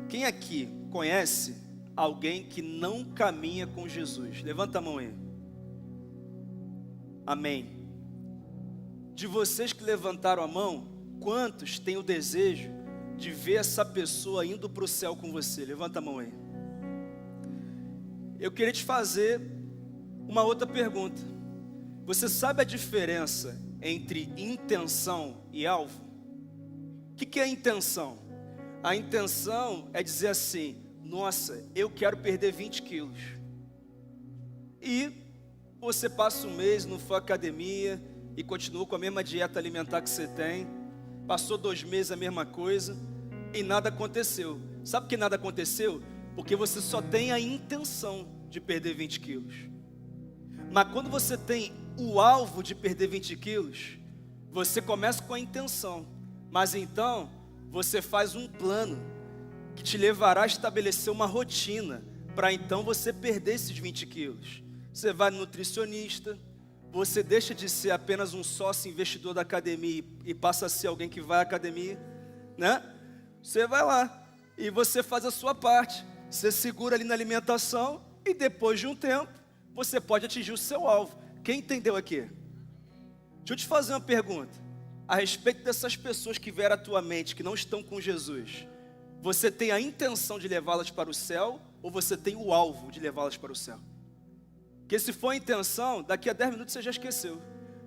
Quem aqui conhece alguém que não caminha com Jesus? Levanta a mão aí. Amém. De vocês que levantaram a mão, quantos têm o desejo de ver essa pessoa indo para o céu com você? Levanta a mão aí. Eu queria te fazer uma outra pergunta. Você sabe a diferença entre intenção e alvo? O que é intenção? A intenção é dizer assim: nossa, eu quero perder 20 quilos. E você passa um mês, não foi à academia e continua com a mesma dieta alimentar que você tem. Passou 2 meses a mesma coisa e nada aconteceu. Sabe por que nada aconteceu? Porque você só tem a intenção de perder 20 quilos. Mas quando você tem o alvo de perder 20 quilos, você começa com a intenção. Mas então, você faz um plano que te levará a estabelecer uma rotina para então você perder esses 20 quilos. Você vai no nutricionista, você deixa de ser apenas um sócio investidor da academia e passa a ser alguém que vai à academia, né? Você vai lá e você faz a sua parte. Você segura ali na alimentação e depois de um tempo, você pode atingir o seu alvo. Quem entendeu aqui? Deixa eu te fazer uma pergunta. A respeito dessas pessoas que vieram à tua mente, que não estão com Jesus, você tem a intenção de levá-las para o céu ou você tem o alvo de levá-las para o céu? Porque se for a intenção, daqui a 10 minutos você já esqueceu.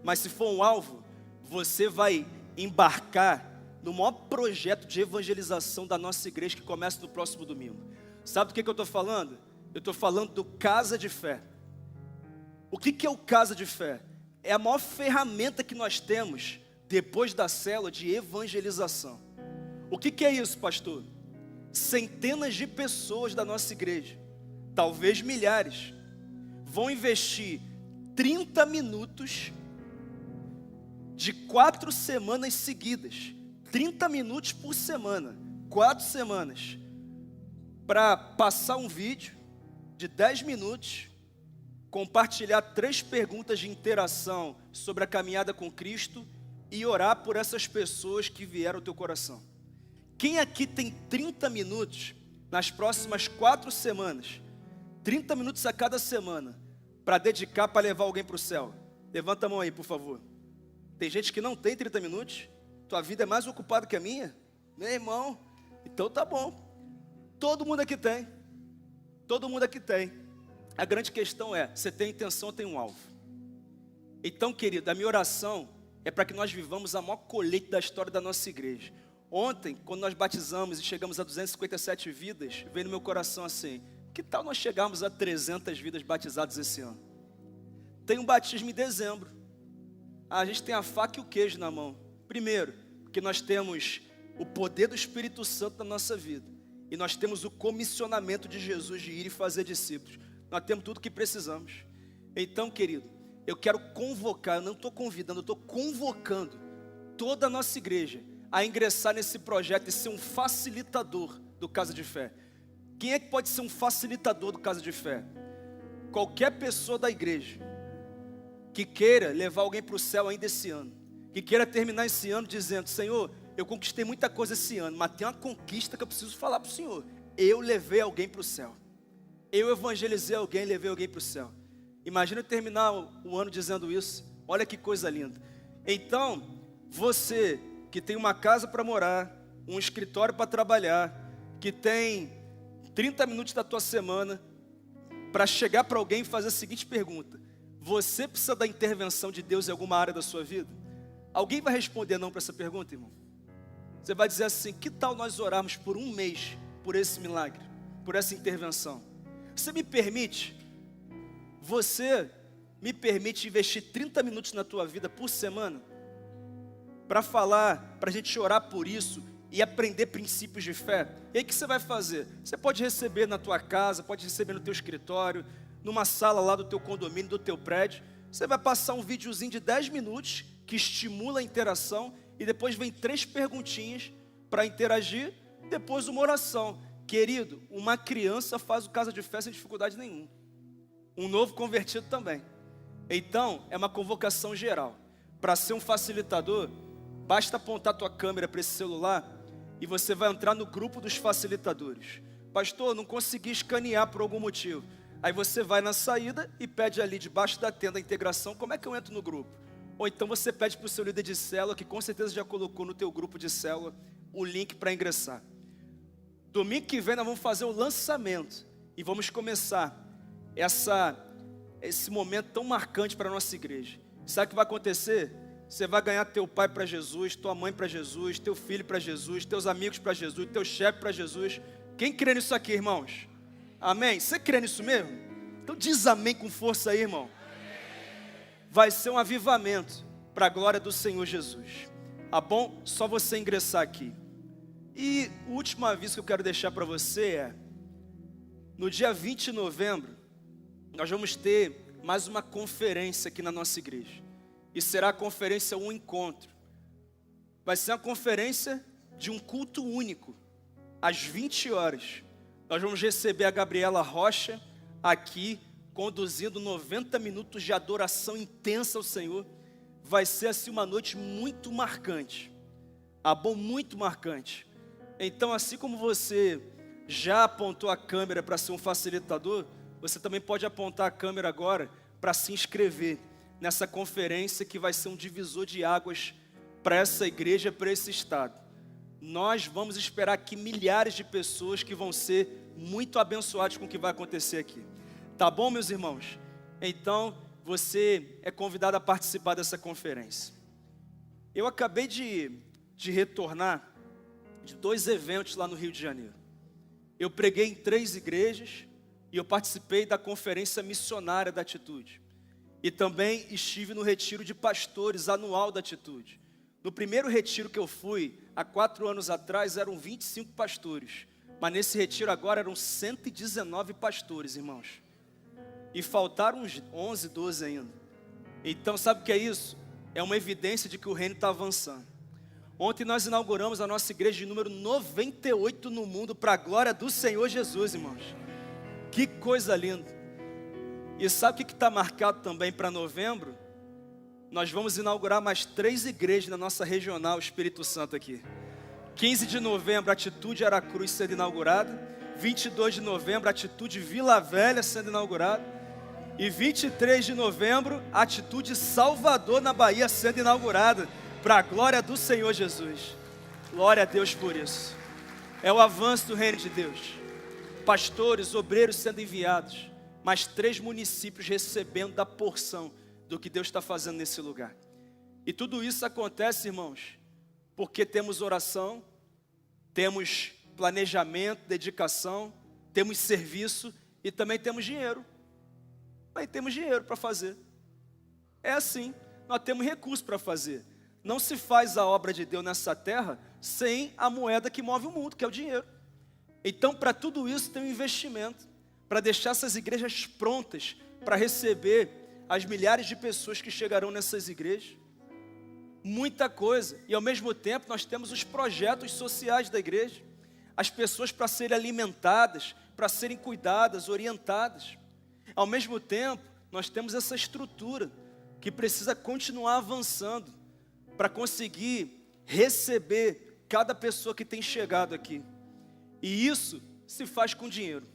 Mas se for um alvo, você vai embarcar no maior projeto de evangelização da nossa igreja que começa no próximo domingo. Sabe do que eu estou falando? Eu estou falando do Casa de Fé. O que é o Casa de Fé? É a maior ferramenta que nós temos depois da célula de evangelização. O que é isso, pastor? Centenas de pessoas da nossa igreja, talvez milhares, vão investir 30 minutos de 4 semanas seguidas. 30 minutos por semana, 4 semanas, para passar um vídeo de 10 minutos, compartilhar 3 perguntas de interação sobre a caminhada com Cristo e orar por essas pessoas que vieram ao teu coração. Quem aqui tem 30 minutos nas próximas 4 semanas, 30 minutos a cada semana, para dedicar para levar alguém para o céu? Levanta a mão aí, por favor. Tem gente que não tem 30 minutos? Tua vida é mais ocupada que a minha? Meu irmão, então tá bom. Todo mundo aqui tem. Todo mundo aqui tem. A grande questão é, você tem intenção ou tem um alvo? Então, querido, a minha oração é para que nós vivamos a maior colheita da história da nossa igreja. Ontem, quando nós batizamos e chegamos a 257 vidas, veio no meu coração assim: que tal nós chegarmos a 300 vidas batizadas esse ano? Tem um batismo em dezembro. A gente tem a faca e o queijo na mão. Primeiro, porque nós temos o poder do Espírito Santo na nossa vida. E nós temos o comissionamento de Jesus de ir e fazer discípulos. Nós temos tudo o que precisamos. Então, querido, eu quero convocar, eu não estou convidando, eu estou convocando toda a nossa igreja a ingressar nesse projeto e ser um facilitador do Casa de Fé. Quem é que pode ser um facilitador do Casa de Fé? Qualquer pessoa da igreja que queira levar alguém para o céu ainda esse ano, que queira terminar esse ano dizendo: Senhor, eu conquistei muita coisa esse ano, mas tem uma conquista que eu preciso falar para o Senhor. Eu levei alguém para o céu. Eu evangelizei alguém e levei alguém para o céu. Imagina eu terminar o ano dizendo isso. Olha que coisa linda. Então, você que tem uma casa para morar, um escritório para trabalhar, que tem 30 minutos da tua semana para chegar para alguém e fazer a seguinte pergunta: você precisa da intervenção de Deus em alguma área da sua vida? Alguém vai responder não para essa pergunta, irmão? Você vai dizer assim: que tal nós orarmos por um mês por esse milagre, por essa intervenção? Você me permite investir 30 minutos na tua vida por semana para falar, para a gente orar por isso e aprender princípios de fé? E aí o que você vai fazer? Você pode receber na tua casa, pode receber no teu escritório, numa sala lá do teu condomínio, do teu prédio. Você vai passar um videozinho de 10 minutos que estimula a interação e depois vem 3 perguntinhas para interagir, depois uma oração. Querido, uma criança faz o Casa de Fé sem dificuldade nenhuma. Um novo convertido também. Então, é uma convocação geral. Para ser um facilitador, basta apontar tua câmera para esse celular e você vai entrar no grupo dos facilitadores. Pastor, não consegui escanear por algum motivo. Aí você vai na saída e pede ali debaixo da tenda a integração, como é que eu entro no grupo? Ou então você pede para o seu líder de célula, que com certeza já colocou no teu grupo de célula, o link para ingressar. Domingo que vem nós vamos fazer o lançamento e vamos começar esse momento tão marcante para a nossa igreja. Sabe o que vai acontecer? Você vai ganhar teu pai para Jesus, tua mãe para Jesus, teu filho para Jesus, teus amigos para Jesus, teu chefe para Jesus. Quem crê nisso aqui, irmãos? Amém? Você crê nisso mesmo? Então diz amém com força aí, irmão. Vai ser um avivamento para a glória do Senhor Jesus. Tá bom? Só você ingressar aqui. E o último aviso que eu quero deixar para você é: no dia 20 de novembro, nós vamos ter mais uma conferência aqui na nossa igreja. E será a conferência Um Encontro. Vai ser uma conferência de um culto único, às 20 horas. Nós vamos receber a Gabriela Rocha aqui, conduzindo 90 minutos de adoração intensa ao Senhor. Vai ser assim uma noite muito marcante. Tá bom? Muito marcante. Então, assim como você já apontou a câmera para ser um facilitador, você também pode apontar a câmera agora para se inscrever nessa conferência que vai ser um divisor de águas para essa igreja, para esse estado. Nós vamos esperar aqui milhares de pessoas que vão ser muito abençoadas com o que vai acontecer aqui. Tá bom, meus irmãos? Então, você é convidado a participar dessa conferência. Eu acabei de retornar de 2 eventos lá no Rio de Janeiro. Eu preguei em 3 igrejas e eu participei da conferência missionária da Atitude. E também estive no retiro de pastores anual da Atitude. No primeiro retiro que eu fui, há 4 anos atrás, eram 25 pastores. Mas nesse retiro agora eram 119 pastores, irmãos. E faltaram uns 11, 12 ainda. Então sabe o que é isso? É uma evidência de que o reino está avançando. Ontem nós inauguramos a nossa igreja de número 98 no mundo, para a glória do Senhor Jesus, irmãos. Que coisa linda. E sabe o que está marcado também para novembro? Nós vamos inaugurar mais 3 igrejas na nossa regional Espírito Santo aqui. 15 de novembro, Atitude Aracruz sendo inaugurada. 22 de novembro, Atitude Vila Velha sendo inaugurada. E 23 de novembro, Atitude Salvador na Bahia sendo inaugurada. Para a glória do Senhor Jesus. Glória a Deus por isso. É o avanço do reino de Deus. Pastores, obreiros sendo enviados. Mais 3 municípios recebendo da porção do que Deus está fazendo nesse lugar. E tudo isso acontece, irmãos, porque temos oração, temos planejamento, dedicação, temos serviço e também temos dinheiro. Aí temos dinheiro para fazer. É assim, nós temos recursos para fazer. Não se faz a obra de Deus nessa terra sem a moeda que move o mundo, que é o dinheiro. Então, para tudo isso tem um investimento, para deixar essas igrejas prontas para receber as milhares de pessoas que chegarão nessas igrejas. Muita coisa. E ao mesmo tempo nós temos os projetos sociais da igreja. As pessoas para serem alimentadas, para serem cuidadas, orientadas. Ao mesmo tempo, nós temos essa estrutura que precisa continuar avançando para conseguir receber cada pessoa que tem chegado aqui. E isso se faz com dinheiro.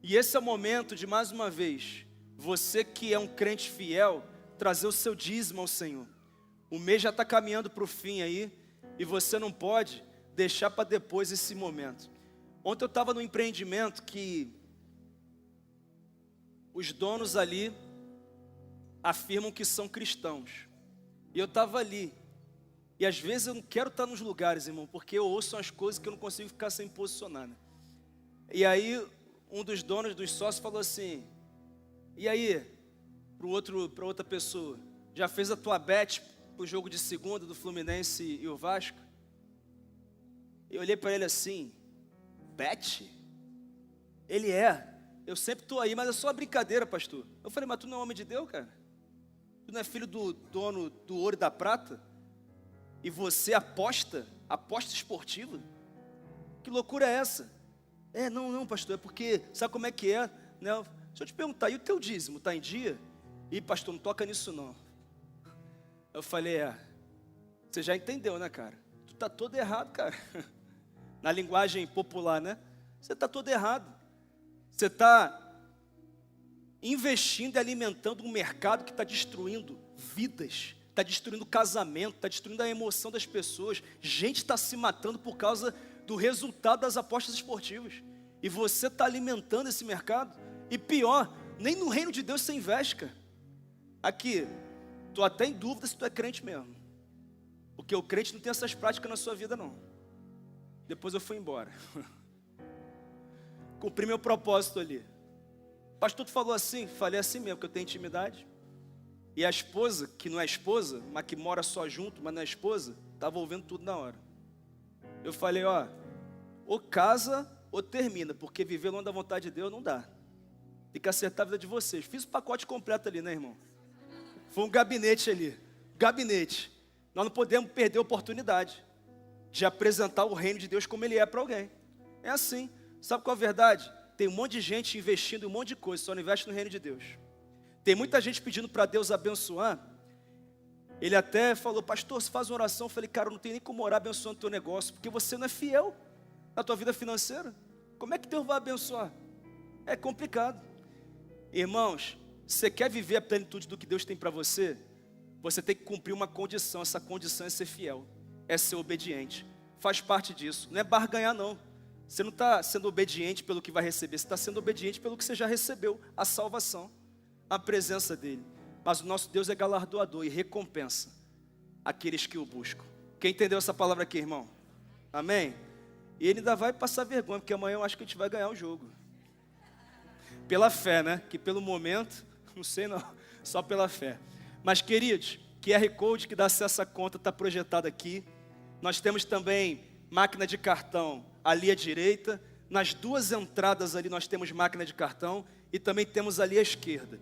E esse é o momento de, mais uma vez, você que é um crente fiel, trazer o seu dízimo ao Senhor. O mês já está caminhando para o fim aí, e você não pode deixar para depois esse momento. Ontem eu estava num empreendimento que os donos ali afirmam que são cristãos. E eu estava ali. E às vezes eu não quero estar nos lugares, irmão, porque eu ouço umas coisas que eu não consigo ficar sem posicionar, né? E aí um dos donos, dos sócios, falou assim: e aí, para outra pessoa, já fez a tua bet para o jogo de segunda do Fluminense e o Vasco? Eu olhei para ele assim: bet? Ele eu sempre estou aí, mas é só uma brincadeira, pastor. Eu falei: mas tu não é homem de Deus, cara? Tu não é filho do dono do ouro e da prata? E você aposta esportiva? Que loucura é essa? Não, pastor, é porque, sabe como é que é? Né? Deixa eu te perguntar, e o teu dízimo, está em dia? Ih, pastor, não toca nisso não. Eu falei: você já entendeu, né, cara? Tu está todo errado, cara. na linguagem popular, né? Você está todo errado. Você está investindo e alimentando um mercado que está destruindo vidas, está destruindo casamento, está destruindo a emoção das pessoas. Gente está se matando por causa do resultado das apostas esportivas. E você está alimentando esse mercado. E pior, nem no reino de Deus você investe, cara. Aqui, estou até em dúvida se tu é crente mesmo. Porque o crente não tem essas práticas na sua vida, não. Depois eu fui embora. Cumpri meu propósito ali. O pastor falou assim, falei assim mesmo, que eu tenho intimidade. E a esposa, que não é esposa, mas que mora só junto, mas não é esposa, estava ouvindo tudo na hora. Eu falei, ó, ou casa ou termina, porque viver longe da vontade de Deus não dá. Tem que acertar a vida de vocês. Fiz o pacote completo ali, né, irmão? Foi um gabinete ali, gabinete. Nós não podemos perder a oportunidade de apresentar o reino de Deus como ele é para alguém. É assim. Sabe qual é a verdade? Tem um monte de gente investindo em um monte de coisa, só não investe no reino de Deus. Tem muita gente pedindo para Deus abençoar. Ele até falou, pastor, se faz uma oração. Eu falei, cara, eu não tenho nem como orar abençoando o teu negócio, porque você não é fiel na tua vida financeira. Como é que Deus vai abençoar? É complicado. Irmãos, você quer viver a plenitude do que Deus tem para você? Você tem que cumprir uma condição. Essa condição é ser fiel, é ser obediente. Faz parte disso, não é barganhar não. Você não está sendo obediente pelo que vai receber, você está sendo obediente pelo que você já recebeu, a salvação, a presença dEle. Mas o nosso Deus é galardoador e recompensa aqueles que o buscam. Quem entendeu essa palavra aqui, irmão? Amém? E ele ainda vai passar vergonha, porque amanhã eu acho que a gente vai ganhar o jogo. Pela fé, né? Que pelo momento, não sei não, só pela fé. Mas queridos, QR Code que dá acesso à conta está projetado aqui. Nós temos também máquina de cartão ali à direita. Nas duas entradas ali nós temos máquina de cartão e também temos ali à esquerda.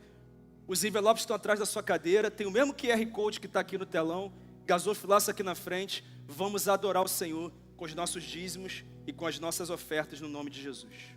Os envelopes estão atrás da sua cadeira, tem o mesmo QR Code que está aqui no telão, gasofilaça aqui na frente. Vamos adorar o Senhor com os nossos dízimos e com as nossas ofertas no nome de Jesus.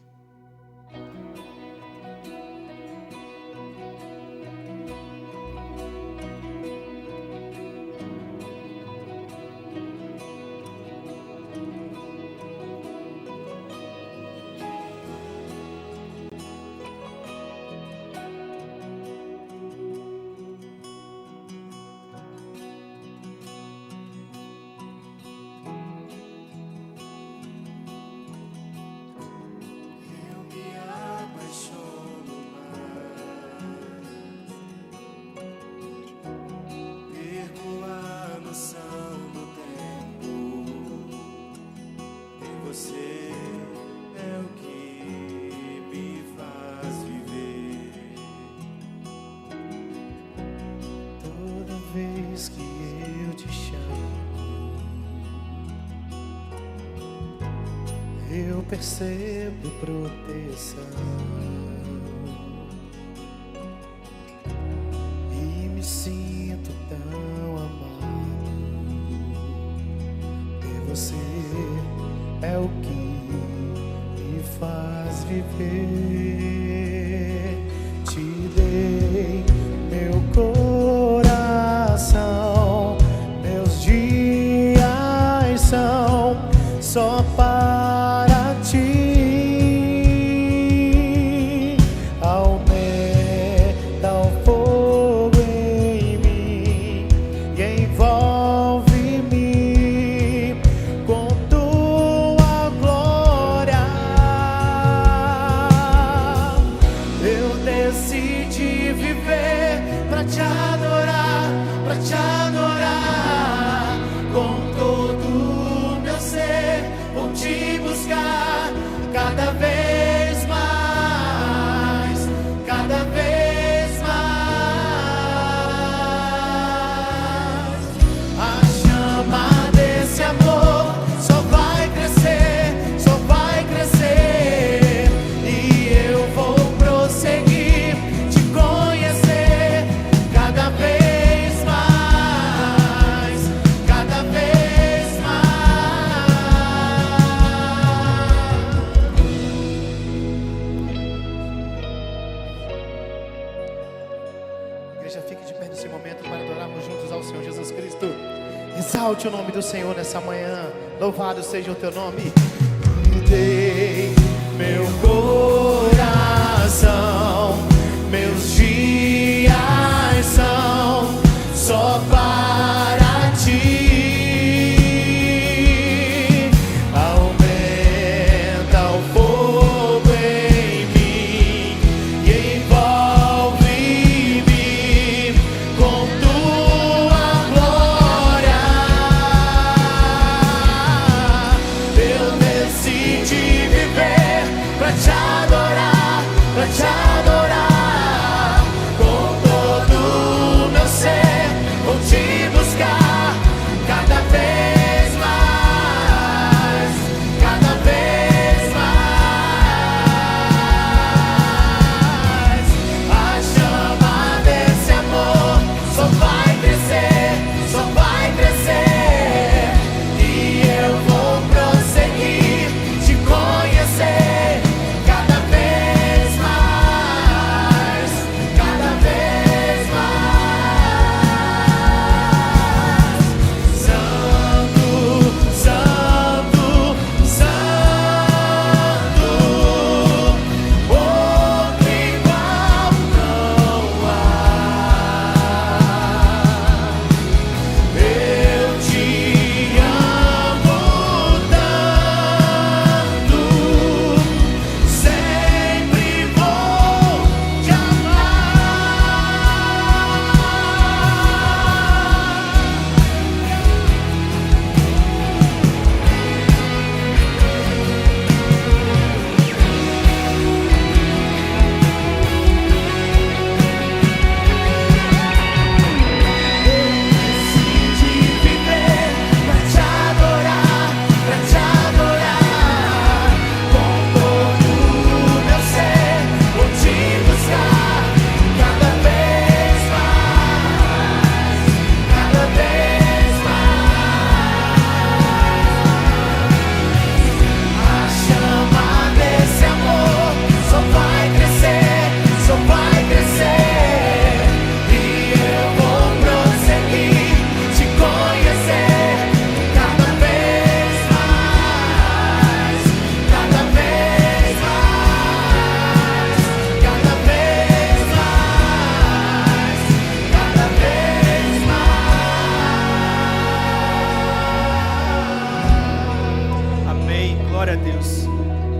Que eu te chamo, eu percebo proteção e me sinto tão amado. E você é o que me faz viver. Te dei meu coração, meus dias são só para ti. Aumenta o fogo em mim e envolve-me com tua glória. Eu decidi viver pra te adorar, pra te adorar com todo o meu ser. Vou te buscar cada vez mais, cada vez mais. A chama desse amor só vai crescer, só vai crescer. E eu vou prosseguir, te conhecer cada vez mais, cada vez mais. Igreja, fique de pé nesse momento para adorarmos juntos ao Senhor Jesus Cristo. Exalte o nome do Senhor nessa manhã. Louvado seja o teu nome. dei meu coração, meus dias são só para ti. Aumenta o fogo em mim e envolve-me com tua glória. Eu decidi viver pra te adorar, pra te adorar com todo o meu ser. Vou te buscar cada vez mais, cada vez mais. A chama desse amor só vai crescer, só vai crescer. E eu vou prosseguir te conhecer cada vez mais, cada vez mais. Santo, Santo, Santo, outro igual não há. Eu te amo tanto, sempre vou te Decidi viver pra te adorar, pra te adorar com todo o meu ser. Vou te buscar cada vez mais, cada vez mais. A chama desse amor só vai crescer, só vai crescer. E eu vou prosseguir te conhecer cada vez mais, cada vez mais, cada vez mais, cada vez mais. Amém, glória a Deus.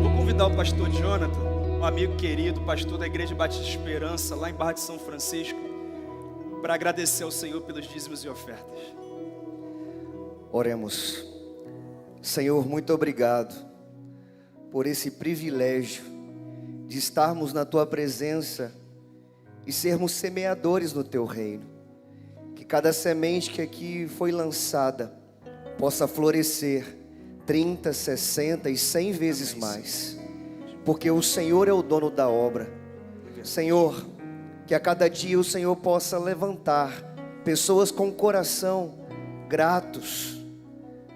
Vou convidar o pastor Jonathan, um amigo querido, pastor da Igreja Batista Esperança, lá em Barra de São Francisco, para agradecer ao Senhor pelos dízimos e ofertas. Oremos. Senhor, muito obrigado por esse privilégio de estarmos na Tua presença e sermos semeadores no Teu reino. Que cada semente que aqui foi lançada possa florescer 30, 60 e 100 vezes mais, porque o Senhor é o dono da obra. Senhor, que a cada dia o Senhor possa levantar pessoas com coração gratos,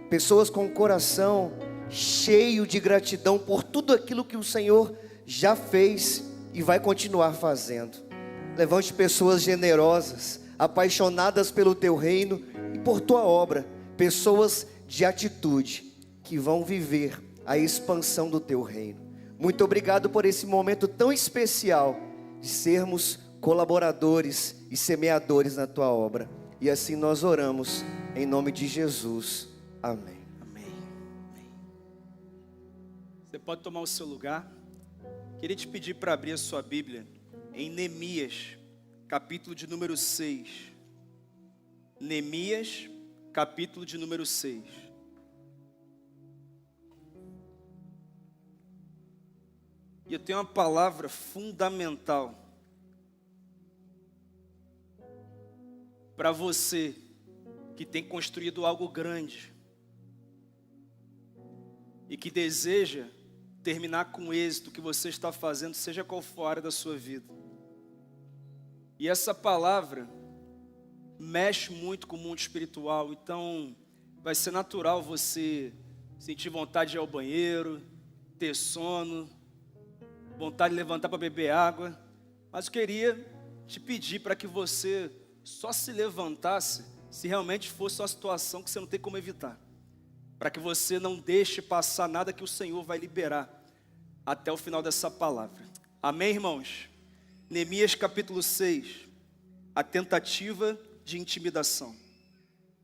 pessoas com coração cheio de gratidão por tudo aquilo que o Senhor já fez e vai continuar fazendo. Levante pessoas generosas, apaixonadas pelo Teu reino e por Tua obra, pessoas de atitude que vão viver a expansão do Teu reino. Muito obrigado por esse momento tão especial de sermos colaboradores e semeadores na Tua obra. E assim nós oramos em nome de Jesus. Amém. Amém. Você pode tomar o seu lugar. Queria te pedir para abrir a sua Bíblia em Neemias, capítulo de número 6. Neemias, capítulo de número 6. E eu tenho uma palavra fundamental para você que tem construído algo grande e que deseja terminar com êxito o que você está fazendo, seja qual for a área da sua vida. E essa palavra mexe muito com o mundo espiritual, então vai ser natural você sentir vontade de ir ao banheiro, ter sono, vontade de levantar para beber água, mas eu queria te pedir para que você só se levantasse se realmente fosse uma situação que você não tem como evitar. para que você não deixe passar nada que o Senhor vai liberar até o final dessa palavra. Amém, irmãos? Neemias capítulo 6, a tentativa de intimidação.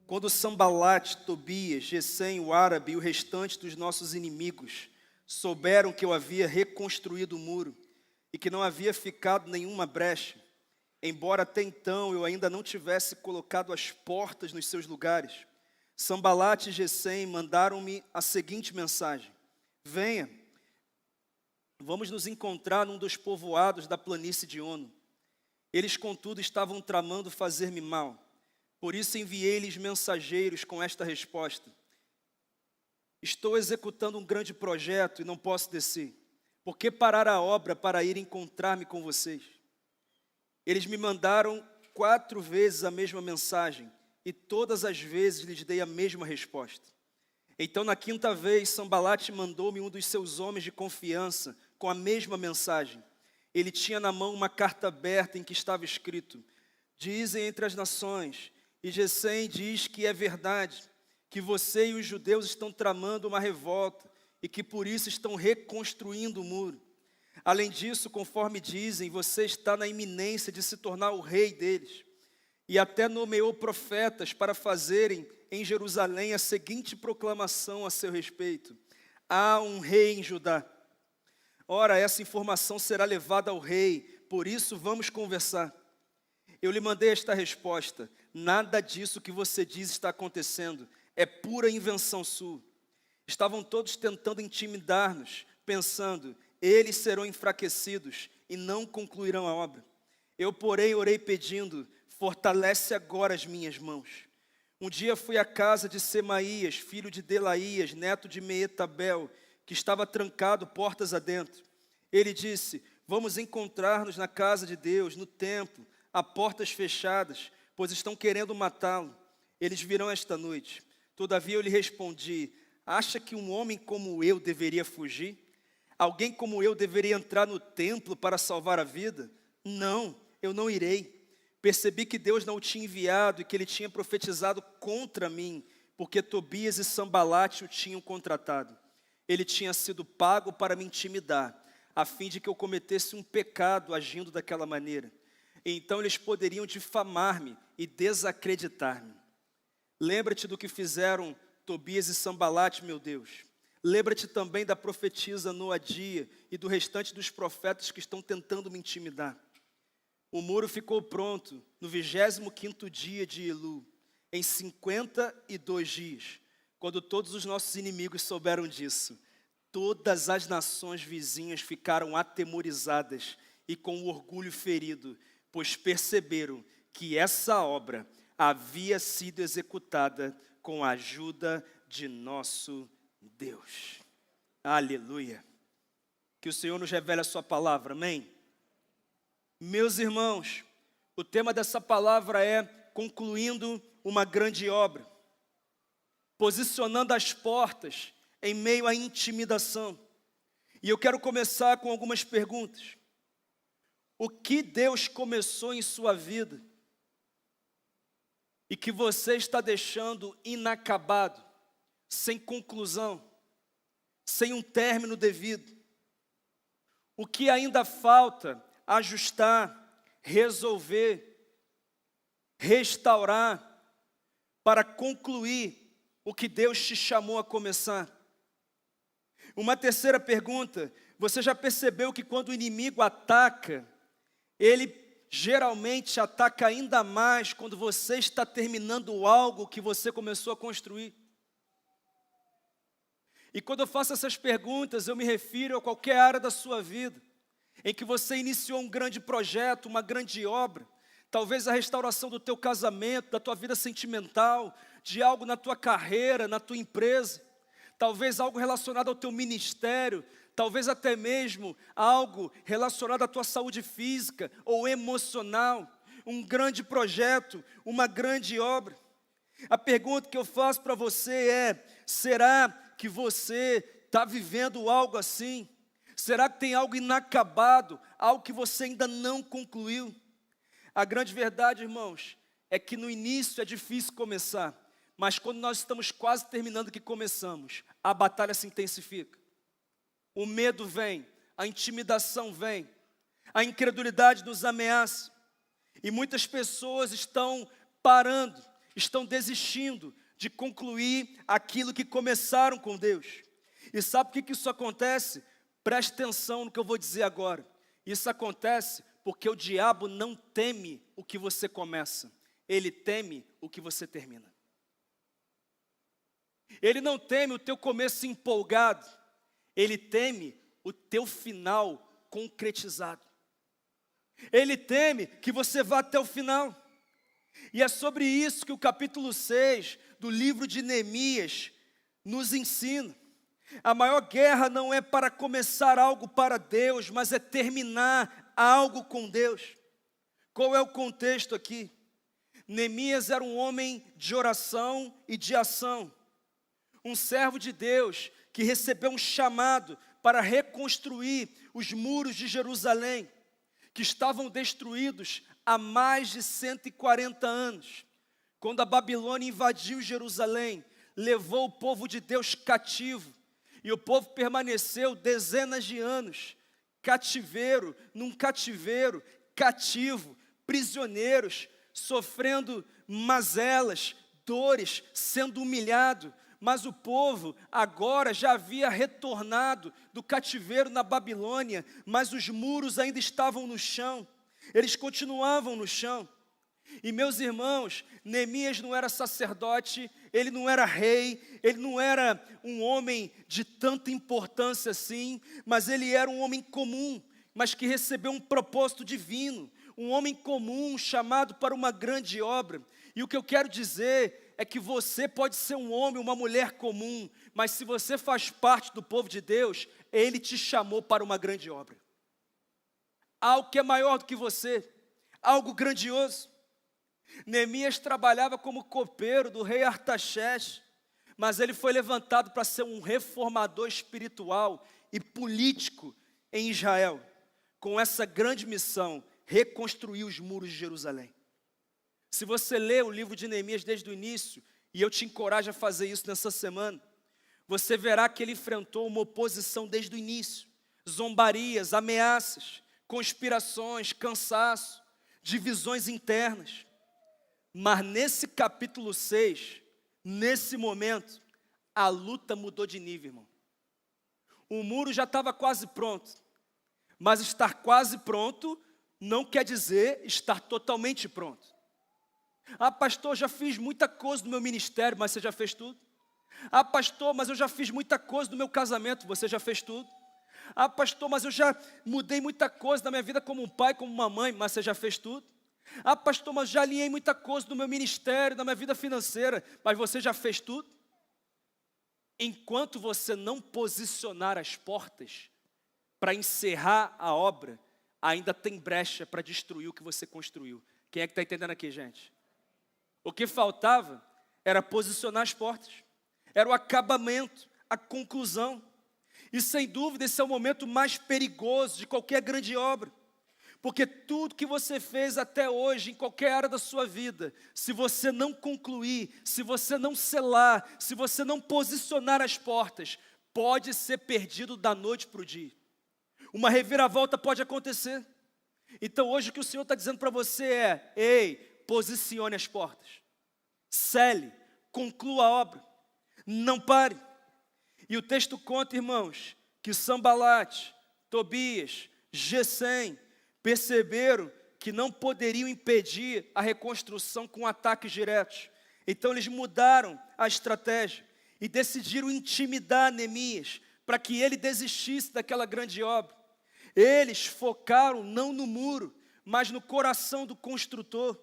Quando Sambalate, Tobias, Gesem, o árabe e o restante dos nossos inimigos souberam que eu havia reconstruído o muro e que não havia ficado nenhuma brecha, embora até então eu ainda não tivesse colocado as portas nos seus lugares, Sambalate e Gesem mandaram-me a seguinte mensagem: venha, vamos nos encontrar num dos povoados da planície de Ono. Eles, contudo, estavam tramando fazer-me mal. Por isso enviei-lhes mensageiros com esta resposta: estou executando um grande projeto e não posso descer. Por que parar a obra para ir encontrar-me com vocês? Eles me mandaram 4 vezes a mesma mensagem e todas as vezes lhes dei a mesma resposta. Então, na 5ª vez, Sambalate mandou-me um dos seus homens de confiança com a mesma mensagem. Ele tinha na mão uma carta aberta em que estava escrito: dizem entre as nações, e Gesem diz que é verdade, que você e os judeus estão tramando uma revolta e que por isso estão reconstruindo o muro. Além disso, conforme dizem, você está na iminência de se tornar o rei deles. E até nomeou profetas para fazerem em Jerusalém a seguinte proclamação a seu respeito: há um rei em Judá. Ora, essa informação será levada ao rei, por isso vamos conversar. Eu lhe mandei esta resposta: nada disso que você diz está acontecendo, é pura invenção sua. Estavam todos tentando intimidar-nos, pensando: eles serão enfraquecidos e não concluirão a obra. Eu, porém, orei pedindo: fortalece agora as minhas mãos. Um dia fui à casa de Semaías, filho de Delaías, neto de Meetabel, que estava trancado portas adentro. Ele disse: vamos encontrar-nos na casa de Deus, no templo, a portas fechadas, pois estão querendo matá-lo. Eles virão esta noite. Todavia eu lhe respondi: acha que um homem como eu deveria fugir? Alguém como eu deveria entrar no templo para salvar a vida? Não, eu não irei. Percebi que Deus não o tinha enviado e que ele tinha profetizado contra mim, porque Tobias e Sambalate o tinham contratado. Ele tinha sido pago para me intimidar, a fim de que eu cometesse um pecado agindo daquela maneira. Então eles poderiam difamar-me e desacreditar-me. Lembra-te do que fizeram Tobias e Sambalate, meu Deus. Lembra-te também da profetisa Noadia e do restante dos profetas que estão tentando me intimidar. O muro ficou pronto no 25º dia de Elu, em 52 dias. Quando todos os nossos inimigos souberam disso, todas as nações vizinhas ficaram atemorizadas e com o orgulho ferido, pois perceberam que essa obra havia sido executada com a ajuda de nosso Deus. Aleluia. Que o Senhor nos revele a sua palavra, amém? Meus irmãos, o tema dessa palavra é concluindo uma grande obra, posicionando as portas em meio à intimidação. E eu quero começar com algumas perguntas. O que Deus começou em sua vida e que você está deixando inacabado, sem conclusão, sem um término devido? O que ainda falta ajustar, resolver, restaurar, para concluir o que Deus te chamou a começar? Uma terceira pergunta: você já percebeu que quando o inimigo ataca, ele geralmente ataca ainda mais quando você está terminando algo que você começou a construir? E quando eu faço essas perguntas, eu me refiro a qualquer área da sua vida em que você iniciou um grande projeto, uma grande obra, talvez a restauração do teu casamento, da tua vida sentimental, de algo na tua carreira, na tua empresa, talvez algo relacionado ao teu ministério, talvez até mesmo algo relacionado à tua saúde física ou emocional, um grande projeto, uma grande obra. A pergunta que eu faço para você é: será que você está vivendo algo assim? Será que tem algo inacabado, algo que você ainda não concluiu? A grande verdade, irmãos, é que no início é difícil começar, Mas quando nós estamos quase terminando o que começamos, a batalha se intensifica. O medo vem, a intimidação vem, a incredulidade nos ameaça. E muitas pessoas estão parando, estão desistindo de concluir aquilo que começaram com Deus. E sabe por que isso acontece? Preste atenção no que eu vou dizer agora. Isso acontece porque o diabo não teme o que você começa, ele teme o que você termina. Ele não teme o teu começo empolgado, ele teme o teu final concretizado. Ele teme que você vá até o final. E é sobre isso que o capítulo 6 do livro de Neemias nos ensina. A maior guerra não é para começar algo para Deus, mas é terminar algo com Deus. Qual é o contexto aqui? Neemias era um homem de oração e de ação. Um servo de Deus que recebeu um chamado para reconstruir os muros de Jerusalém, que estavam destruídos há mais de 140 anos. Quando a Babilônia invadiu Jerusalém, levou o povo de Deus cativo, e o povo permaneceu dezenas de anos, num cativeiro, cativo, prisioneiros, sofrendo mazelas, dores, sendo humilhado. Mas o povo agora já havia retornado do cativeiro na Babilônia, mas os muros ainda estavam no chão, eles continuavam no chão. E meus irmãos, Neemias não era sacerdote, ele não era rei, ele não era um homem de tanta importância assim, mas ele era um homem comum, mas que recebeu um propósito divino, um homem comum chamado para uma grande obra. E o que eu quero dizer é que você pode ser um homem, uma mulher comum, mas se você faz parte do povo de Deus, Ele te chamou para uma grande obra. Algo que é maior do que você, algo grandioso. Neemias trabalhava como copeiro do rei Artaxerxes, mas ele foi levantado para ser um reformador espiritual e político em Israel, com essa grande missão, reconstruir os muros de Jerusalém. Se você lê o livro de Neemias desde o início, e eu te encorajo a fazer isso nessa semana, você verá que ele enfrentou uma oposição desde o início, zombarias, ameaças, conspirações, cansaço, divisões internas. Mas nesse capítulo 6, nesse momento, a luta mudou de nível, irmão. O muro já estava quase pronto, mas estar quase pronto não quer dizer estar totalmente pronto. Ah, pastor, já fiz muita coisa no meu ministério, mas você já fez tudo? Ah, pastor, mas eu já fiz muita coisa no meu casamento, você já fez tudo? Ah, pastor, mas eu já mudei muita coisa na minha vida como um pai, como uma mãe, mas você já fez tudo? Ah, pastor, mas já alinhei muita coisa no meu ministério, na minha vida financeira, mas você já fez tudo? Enquanto você não posicionar as portas para encerrar a obra, ainda tem brecha para destruir o que você construiu. Quem é que está entendendo aqui, gente? O que faltava era posicionar as portas, era o acabamento, a conclusão. E sem dúvida esse é o momento mais perigoso de qualquer grande obra. Porque tudo que você fez até hoje, em qualquer área da sua vida, se você não concluir, se você não selar, se você não posicionar as portas, pode ser perdido da noite para o dia. Uma reviravolta pode acontecer. Então hoje o que o Senhor está dizendo para você é: ei, posicione as portas, cele, conclua a obra, não pare. E o texto conta, irmãos, que Sambalate, Tobias, Gesem perceberam que não poderiam impedir a reconstrução com ataques diretos. Então eles mudaram a estratégia e decidiram intimidar Neemias para que ele desistisse daquela grande obra. Eles focaram não no muro, mas no coração do construtor.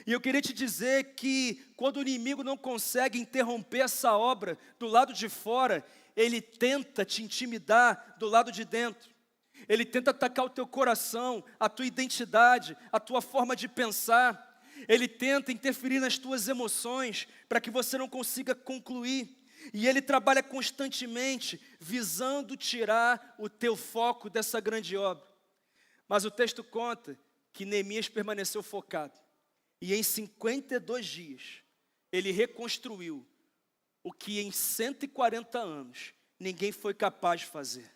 E eu queria te dizer que quando o inimigo não consegue interromper essa obra do lado de fora, ele tenta te intimidar do lado de dentro. Ele tenta atacar o teu coração, a tua identidade, a tua forma de pensar. Ele tenta interferir nas tuas emoções para que você não consiga concluir. E ele trabalha constantemente visando tirar o teu foco dessa grande obra. Mas o texto conta que Neemias permaneceu focado. E em 52 dias, ele reconstruiu o que em 140 anos ninguém foi capaz de fazer.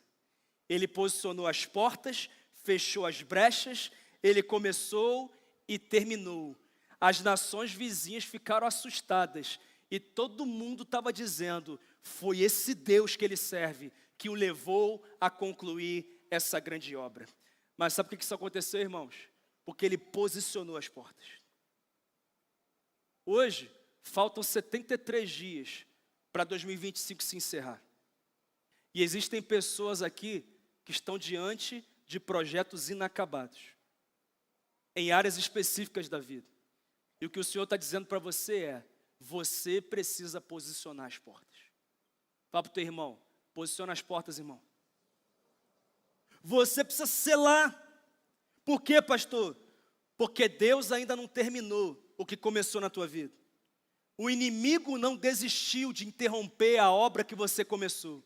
Ele posicionou as portas, fechou as brechas, ele começou e terminou. As nações vizinhas ficaram assustadas e todo mundo estava dizendo, foi esse Deus que ele serve que o levou a concluir essa grande obra. Mas sabe por que isso aconteceu, irmãos? Porque ele posicionou as portas. Hoje, faltam 73 dias para 2025 se encerrar. E existem pessoas aqui que estão diante de projetos inacabados, em áreas específicas da vida. E o que o Senhor está dizendo para você é, você precisa posicionar as portas. Fala para o teu irmão, posiciona as portas, irmão. Você precisa selar. Por quê, pastor? Porque Deus ainda não terminou o que começou na tua vida. O inimigo não desistiu de interromper a obra que você começou.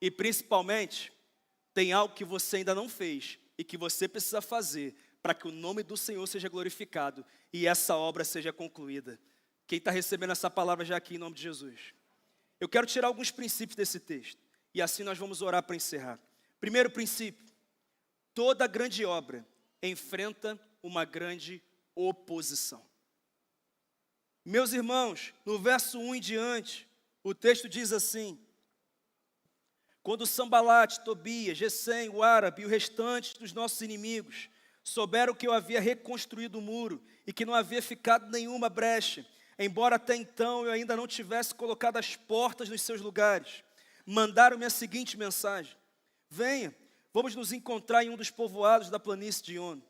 E principalmente, tem algo que você ainda não fez e que você precisa fazer para que o nome do Senhor seja glorificado e essa obra seja concluída. Quem está recebendo essa palavra já aqui em nome de Jesus? Eu quero tirar alguns princípios desse texto e assim nós vamos orar para encerrar. Primeiro princípio, toda grande obra enfrenta uma grande oposição. Meus irmãos, no verso 1 em diante, o texto diz assim: quando Sambalate, Tobias, Gesem, o árabe e o restante dos nossos inimigos souberam que eu havia reconstruído o muro e que não havia ficado nenhuma brecha, embora até então eu ainda não tivesse colocado as portas nos seus lugares, mandaram-me a seguinte mensagem: venha, vamos nos encontrar em um dos povoados da planície de Ono.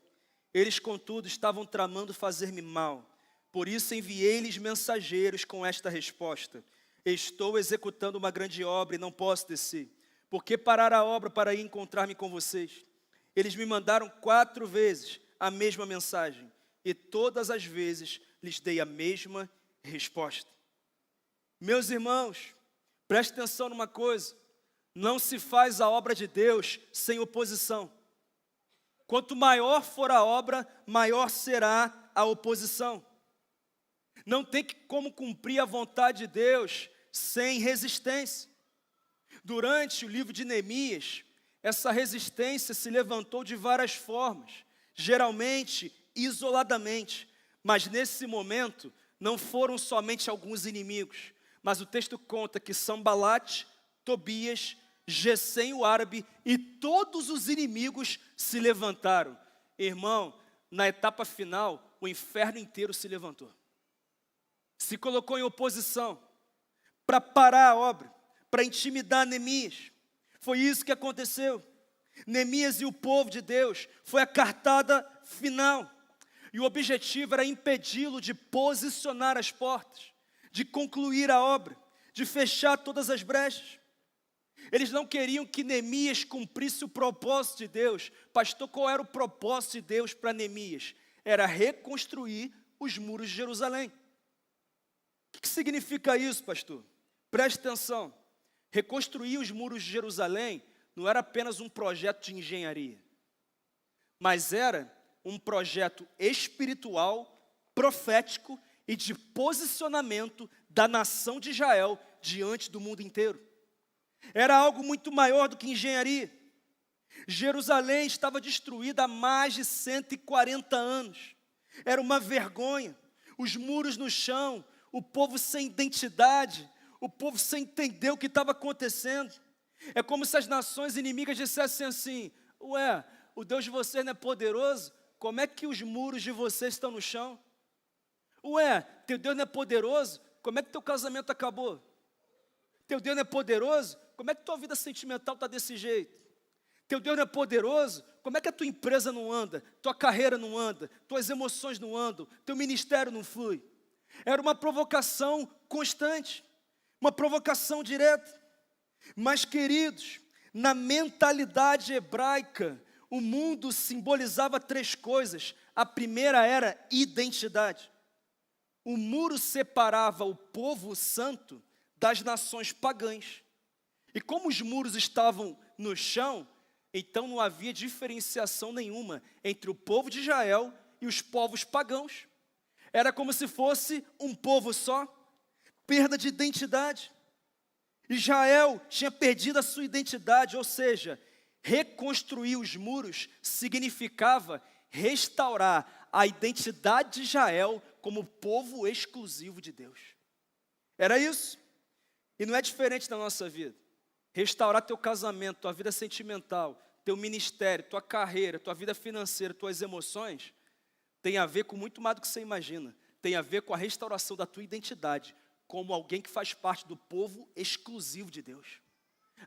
Eles, contudo, estavam tramando fazer-me mal. Por isso enviei-lhes mensageiros com esta resposta: estou executando uma grande obra e não posso descer. Por que parar a obra para ir encontrar-me com vocês? Eles me mandaram 4 vezes a mesma mensagem, e todas as vezes lhes dei a mesma resposta. Meus irmãos, preste atenção numa coisa: não se faz a obra de Deus sem oposição. Quanto maior for a obra, maior será a oposição. Não tem como cumprir a vontade de Deus sem resistência. Durante o livro de Neemias, essa resistência se levantou de várias formas, geralmente isoladamente, mas nesse momento não foram somente alguns inimigos, mas o texto conta que Sambalate, Tobias, Gesem o árabe e todos os inimigos se levantaram. Irmão, na etapa final, o inferno inteiro se levantou. Se colocou em oposição para parar a obra, para intimidar Neemias. Foi isso que aconteceu. Neemias e o povo de Deus foi a cartada final. E o objetivo era impedi-lo de posicionar as portas, de concluir a obra, de fechar todas as brechas. Eles não queriam que Neemias cumprisse o propósito de Deus. Pastor, qual era o propósito de Deus para Neemias? Era reconstruir os muros de Jerusalém. O que significa isso, pastor? Preste atenção. Reconstruir os muros de Jerusalém não era apenas um projeto de engenharia, mas era um projeto espiritual, profético e de posicionamento da nação de Israel diante do mundo inteiro. Era algo muito maior do que engenharia. Jerusalém estava destruída há mais de 140 anos. Era uma vergonha. Os muros no chão, o povo sem identidade, o povo sem entender o que estava acontecendo. É como se as nações inimigas dissessem assim: ué, o Deus de vocês não é poderoso? Como é que os muros de vocês estão no chão? Ué, teu Deus não é poderoso? Como é que teu casamento acabou? Teu Deus não é poderoso? Como é que tua vida sentimental está desse jeito? Teu Deus não é poderoso? Como é que a tua empresa não anda? Tua carreira não anda? Tuas emoções não andam? Teu ministério não flui? Era uma provocação constante, uma provocação direta. Mas, queridos, na mentalidade hebraica, o mundo simbolizava 3 coisas. A primeira era identidade. O muro separava o povo santo das nações pagãs. E como os muros estavam no chão, então não havia diferenciação nenhuma entre o povo de Israel e os povos pagãos. Era como se fosse um povo só, perda de identidade. Israel tinha perdido a sua identidade, ou seja, reconstruir os muros significava restaurar a identidade de Israel como povo exclusivo de Deus. Era isso. E não é diferente da nossa vida. Restaurar teu casamento, tua vida sentimental, teu ministério, tua carreira, tua vida financeira, tuas emoções, tem a ver com muito mais do que você imagina. Tem a ver com a restauração da tua identidade, como alguém que faz parte do povo exclusivo de Deus.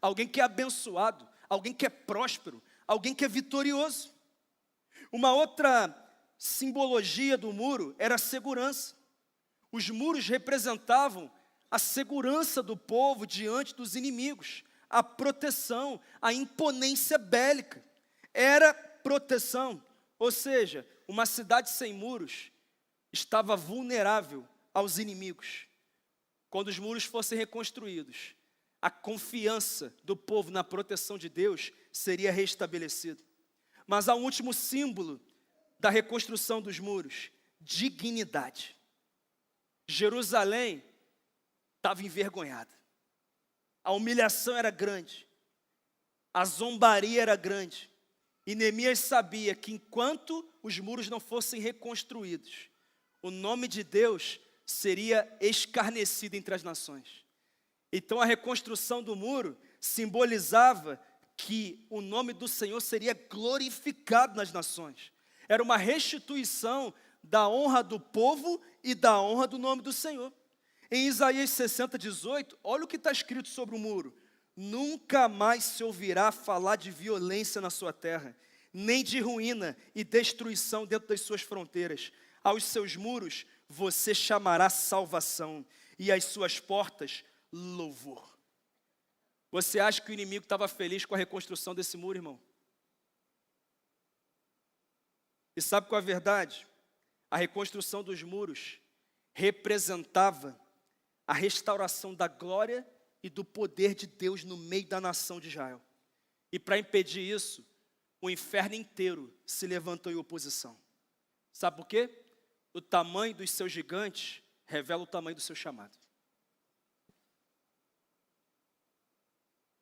Alguém que é abençoado, alguém que é próspero, alguém que é vitorioso. Uma outra simbologia do muro era a segurança. Os muros representavam a segurança do povo diante dos inimigos, a proteção, a imponência bélica. Era proteção, ou seja, uma cidade sem muros estava vulnerável aos inimigos. Quando os muros fossem reconstruídos, a confiança do povo na proteção de Deus seria restabelecida. Mas há um último símbolo da reconstrução dos muros: dignidade. Jerusalém estava envergonhada. A humilhação era grande. A zombaria era grande. E Neemias sabia que enquanto os muros não fossem reconstruídos, o nome de Deus seria escarnecido entre as nações. Então a reconstrução do muro simbolizava que o nome do Senhor seria glorificado nas nações. Era uma restituição da honra do povo e da honra do nome do Senhor. Em Isaías 60:18, olha o que está escrito sobre o muro: nunca mais se ouvirá falar de violência na sua terra, nem de ruína e destruição dentro das suas fronteiras. Aos seus muros você chamará salvação, e às suas portas louvor. Você acha que o inimigo estava feliz com a reconstrução desse muro, irmão? E sabe qual é a verdade? A reconstrução dos muros representava a restauração da glória e do poder de Deus no meio da nação de Israel. E para impedir isso, o inferno inteiro se levantou em oposição. Sabe por quê? O tamanho dos seus gigantes revela o tamanho do seu chamado.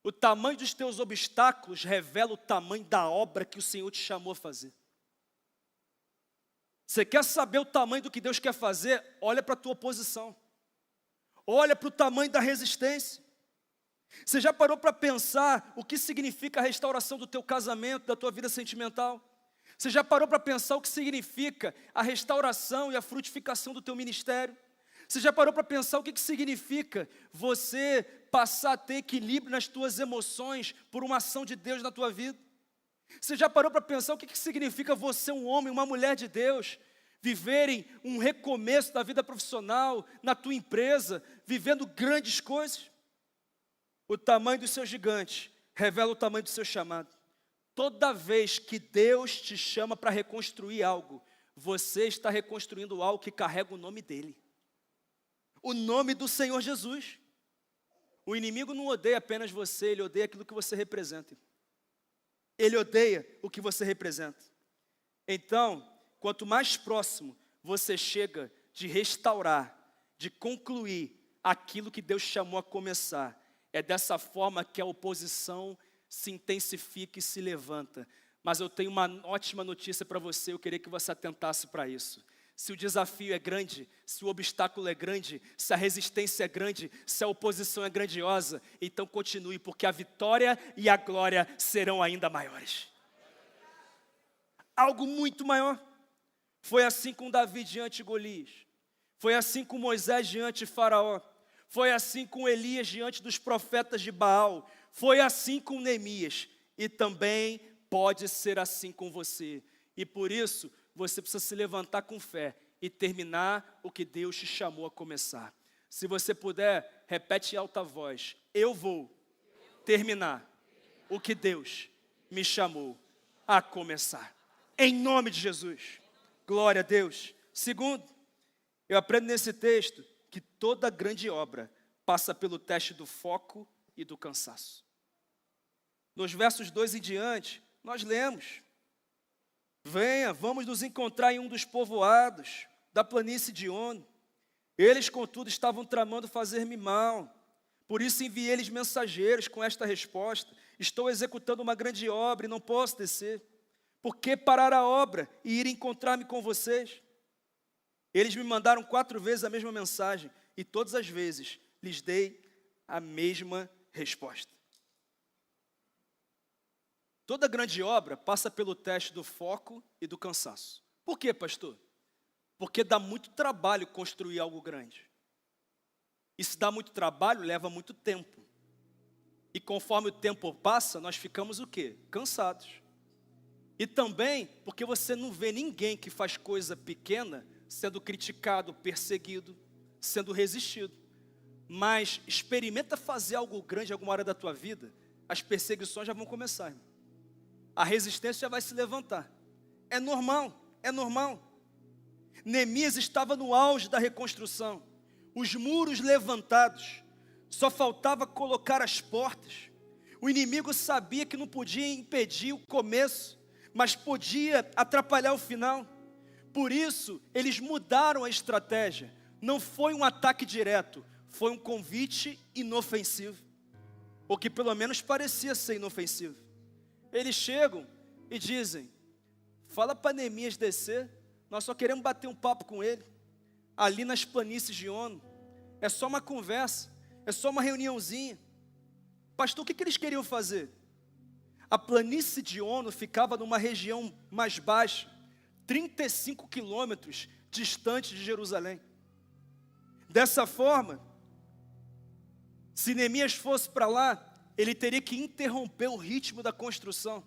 O tamanho dos teus obstáculos revela o tamanho da obra que o Senhor te chamou a fazer. Você quer saber o tamanho do que Deus quer fazer? Olha para a tua oposição. Olha para o tamanho da resistência. Você já parou para pensar o que significa a restauração do teu casamento, da tua vida sentimental? Você já parou para pensar o que significa a restauração e a frutificação do teu ministério? Você já parou para pensar o que significa você passar a ter equilíbrio nas tuas emoções por uma ação de Deus na tua vida? Você já parou para pensar o que significa você, um homem, uma mulher de Deus, viverem um recomeço da vida profissional, na tua empresa, vivendo grandes coisas? O tamanho do seu gigante revela o tamanho do seu chamado. Toda vez que Deus te chama para reconstruir algo, você está reconstruindo algo que carrega o nome dEle. O nome do Senhor Jesus. O inimigo não odeia apenas você, ele odeia aquilo que você representa. Ele odeia o que você representa. Então, quanto mais próximo você chega de restaurar, de concluir aquilo que Deus chamou a começar, é dessa forma que a oposição se intensifica e se levanta. Mas eu tenho uma ótima notícia para você, eu queria que você atentasse para isso. Se o desafio é grande, se o obstáculo é grande, se a resistência é grande, se a oposição é grandiosa, então continue, porque a vitória e a glória serão ainda maiores. Algo muito maior. Foi assim com Davi diante de Golias. Foi assim com Moisés diante de Faraó. Foi assim com Elias diante dos profetas de Baal. Foi assim com Neemias. E também pode ser assim com você. E por isso, você precisa se levantar com fé e terminar o que Deus te chamou a começar. Se você puder, repete em alta voz: eu vou terminar o que Deus me chamou a começar. Em nome de Jesus. Glória a Deus. Segundo, eu aprendo nesse texto que toda grande obra passa pelo teste do foco e do cansaço. Nos versos 2 em diante, nós lemos: venha, vamos nos encontrar em um dos povoados da planície de Ono. Eles, contudo, estavam tramando fazer-me mal. Por isso enviei-lhes mensageiros com esta resposta: estou executando uma grande obra e não posso descer. Por que parar a obra e ir encontrar-me com vocês? Eles me mandaram 4 vezes a mesma mensagem, e todas as vezes lhes dei a mesma resposta. Toda grande obra passa pelo teste do foco e do cansaço. Por quê, pastor? Porque dá muito trabalho construir algo grande. E se dá muito trabalho, leva muito tempo. E conforme o tempo passa, nós ficamos o quê? Cansados. E também porque você não vê ninguém que faz coisa pequena sendo criticado, perseguido, sendo resistido. Mas experimenta fazer algo grande em alguma área da tua vida, as perseguições já vão começar, irmão. A resistência já vai se levantar. É normal, é normal. Neemias estava no auge da reconstrução, os muros levantados, só faltava colocar as portas. O inimigo sabia que não podia impedir o começo, mas podia atrapalhar o final. Por isso, eles mudaram a estratégia. Não foi um ataque direto, foi um convite inofensivo, ou que pelo menos parecia ser inofensivo. Eles chegam e dizem: fala para Neemias descer, nós só queremos bater um papo com ele, ali nas planícies de Ono. É só uma conversa, é só uma reuniãozinha. Pastor, o que eles queriam fazer? A planície de Ono ficava numa região mais baixa, 35 quilômetros distante de Jerusalém. Dessa forma, se Neemias fosse para lá, ele teria que interromper o ritmo da construção.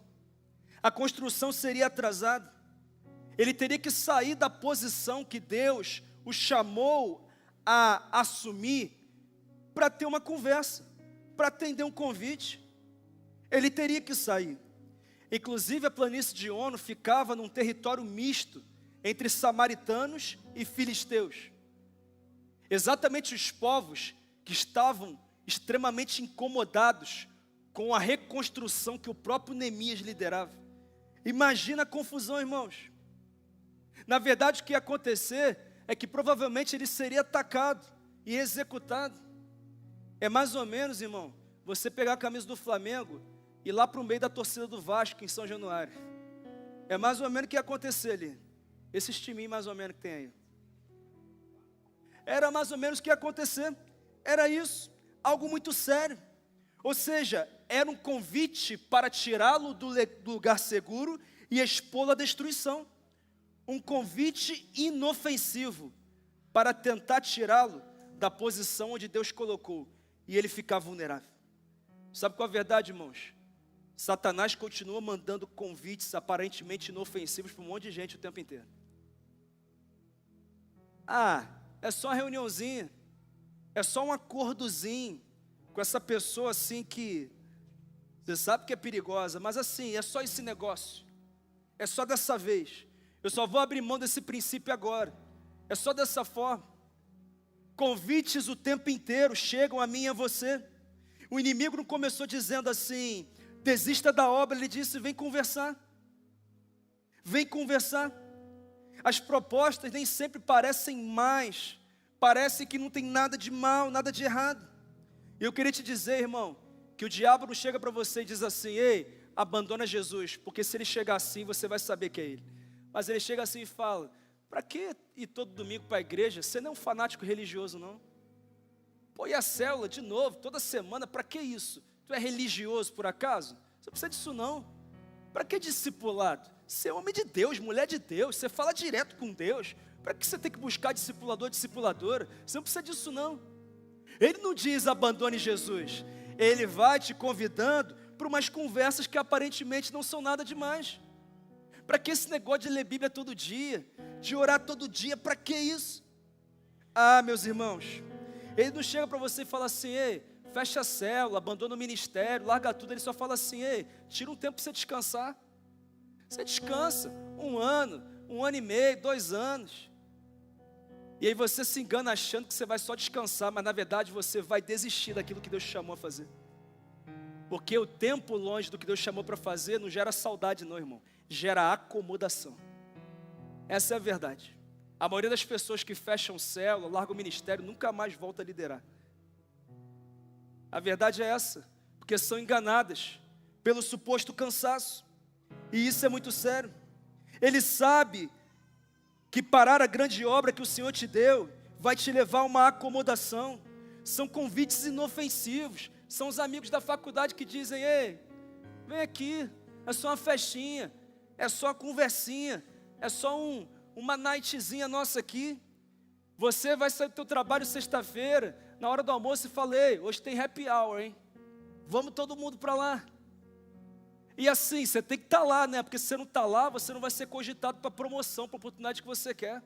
A construção seria atrasada. Ele teria que sair da posição que Deus o chamou a assumir para ter uma conversa, para atender um convite. Ele teria que sair. Inclusive a planície de Ono ficava num território misto entre samaritanos e filisteus. Exatamente os povos que estavam extremamente incomodados com a reconstrução que o próprio Neemias liderava. Imagina a confusão, irmãos. Na verdade, o que ia acontecer é que provavelmente ele seria atacado e executado. É mais ou menos, irmão, você pegar a camisa do Flamengo e ir lá para o meio da torcida do Vasco em São Januário. É mais ou menos o que ia acontecer ali. Esses timinhos mais ou menos que tem aí. Era mais ou menos o que ia acontecer. Era isso. Algo muito sério. Ou seja, era um convite para tirá-lo do lugar seguro e expô-lo à destruição. Um convite inofensivo para tentar tirá-lo da posição onde Deus colocou e ele ficar vulnerável. Sabe qual é a verdade, irmãos? Satanás continua mandando convites aparentemente inofensivos para um monte de gente o tempo inteiro. Ah, é só uma reuniãozinha, é só um acordozinho com essa pessoa assim que você sabe que é perigosa, mas assim, é só esse negócio, é só dessa vez, eu só vou abrir mão desse princípio agora, é só dessa forma. Convites o tempo inteiro chegam a mim e a você. O inimigo não começou dizendo assim: desista da obra. Ele disse: vem conversar, vem conversar. As propostas nem sempre parecem mais, parece que não tem nada de mal, nada de errado. E eu queria te dizer, irmão, que o diabo não chega para você e diz assim: ei, abandona Jesus, porque se ele chegar assim, você vai saber que é ele. Mas ele chega assim e fala: para que ir todo domingo para a igreja? Você não é um fanático religioso, não. Pô, e a célula de novo, toda semana, para que isso? Tu é religioso por acaso? Você não precisa disso não. Para que discipulado? Você é homem de Deus, mulher de Deus, você fala direto com Deus. Para que você tem que buscar discipulador, discipuladora? Você não precisa disso não. Ele não diz abandone Jesus. Ele vai te convidando para umas conversas que aparentemente não são nada demais. Para que esse negócio de ler Bíblia todo dia, de orar todo dia, para que isso? Ah, meus irmãos, ele não chega para você e fala assim: ei, fecha a célula, abandona o ministério, larga tudo. Ele só fala assim: ei, tira um tempo para você descansar. Você descansa 1 ano, 1 ano e meio, 2 anos. E aí você se engana achando que você vai só descansar, mas na verdade você vai desistir daquilo que Deus te chamou a fazer. Porque o tempo longe do que Deus chamou para fazer não gera saudade não, irmão. Gera acomodação. Essa é a verdade. A maioria das pessoas que fecham célula, largam o ministério, nunca mais volta a liderar. A verdade é essa, porque são enganadas pelo suposto cansaço. E isso é muito sério. Ele sabe que parar a grande obra que o Senhor te deu vai te levar a uma acomodação. São convites inofensivos. São os amigos da faculdade que dizem: ei, vem aqui, é só uma festinha, é só uma conversinha, é só uma nightzinha nossa aqui. Você vai sair do teu trabalho sexta-feira, na hora do almoço, e falei: hoje tem happy hour, hein? Vamos todo mundo para lá. E assim, você tem que estar lá, né? Porque se você não está lá, você não vai ser cogitado para promoção, para a oportunidade que você quer.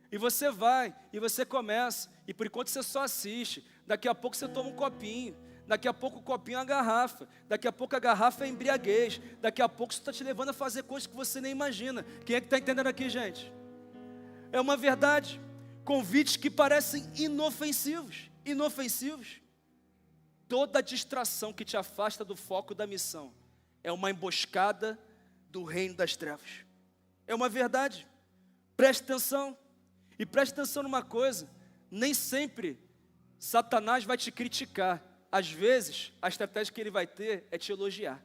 E você vai, e você começa, e por enquanto você só assiste. Daqui a pouco você toma um copinho, daqui a pouco o copinho é uma garrafa, daqui a pouco a garrafa é embriaguez, daqui a pouco isso está te levando a fazer coisas que você nem imagina. Quem é que está entendendo aqui, gente? É uma verdade. Convites que parecem inofensivos. Toda distração que te afasta do foco da missão é uma emboscada do reino das trevas. É uma verdade. Preste atenção. E preste atenção numa coisa: nem sempre Satanás vai te criticar. Às vezes, a estratégia que ele vai ter é te elogiar.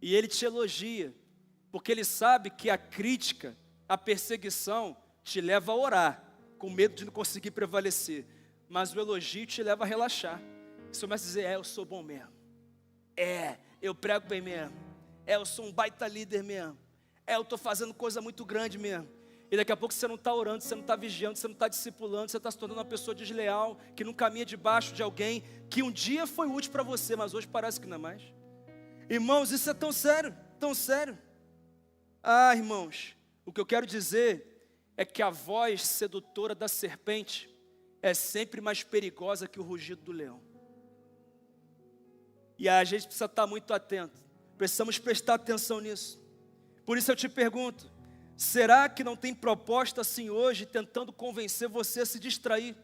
E ele te elogia, porque ele sabe que a crítica, a perseguição, te leva a orar, com medo de não conseguir prevalecer. Mas o elogio te leva a relaxar. Você começa a dizer: eu sou bom mesmo. Eu prego bem mesmo. Eu sou um baita líder mesmo. Eu estou fazendo coisa muito grande mesmo. E daqui a pouco você não está orando, você não está vigiando, você não está discipulando, você está se tornando uma pessoa desleal, que não caminha debaixo de alguém que um dia foi útil para você, mas hoje parece que não é mais. Irmãos, isso é tão sério, tão sério. Ah, irmãos, o que eu quero dizer é que a voz sedutora da serpente é sempre mais perigosa que o rugido do leão. E a gente precisa estar muito atento, precisamos prestar atenção nisso. Por isso eu te pergunto: será que não tem proposta assim hoje, tentando convencer você a se distrair,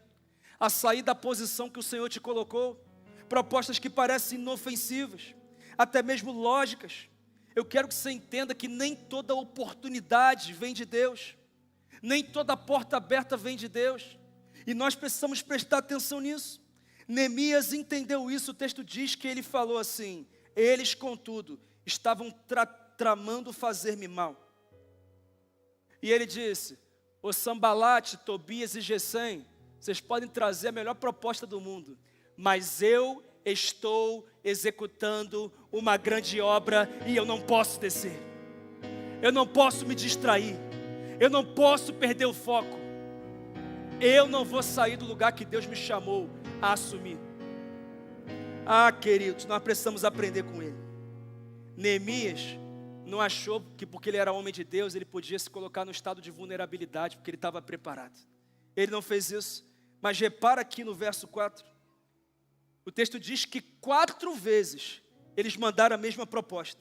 a sair da posição que o Senhor te colocou? Propostas que parecem inofensivas, até mesmo lógicas. Eu quero que você entenda que nem toda oportunidade vem de Deus, nem toda porta aberta vem de Deus, e nós precisamos prestar atenção nisso. Neemias entendeu isso. O texto diz que ele falou assim: eles, contudo, estavam tramando fazer-me mal. E ele disse: o Sambalate, Tobias e Gesem, vocês podem trazer a melhor proposta do mundo, mas eu estou executando uma grande obra e eu não posso descer. Eu não posso me distrair. Eu não posso perder o foco. Eu não vou sair do lugar que Deus me chamou a assumir. Ah, queridos, nós precisamos aprender com ele. Neemias não achou que porque ele era homem de Deus, ele podia se colocar no estado de vulnerabilidade, porque ele estava preparado. Ele não fez isso. Mas repara aqui no verso 4. O texto diz que 4 vezes eles mandaram a mesma proposta.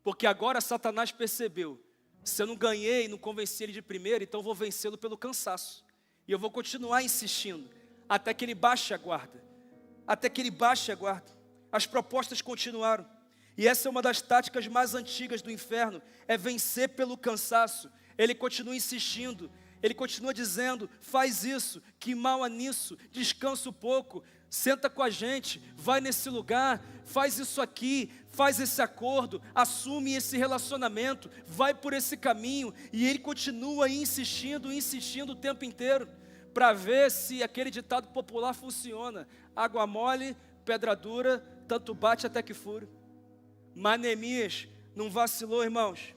Porque agora Satanás percebeu: se eu não ganhei, não convenci ele de primeira, então eu vou vencê-lo pelo cansaço. E eu vou continuar insistindo, até que ele baixe a guarda. Até que ele baixe a guarda. As propostas continuaram. E essa é uma das táticas mais antigas do inferno, é vencer pelo cansaço. Ele continua insistindo, ele continua dizendo: faz isso, que mal há nisso, descansa um pouco, senta com a gente, vai nesse lugar, faz isso aqui, faz esse acordo, assume esse relacionamento, vai por esse caminho. E ele continua insistindo o tempo inteiro, para ver se aquele ditado popular funciona: água mole, pedra dura, tanto bate até que fure. Mas Neemias não vacilou, irmãos,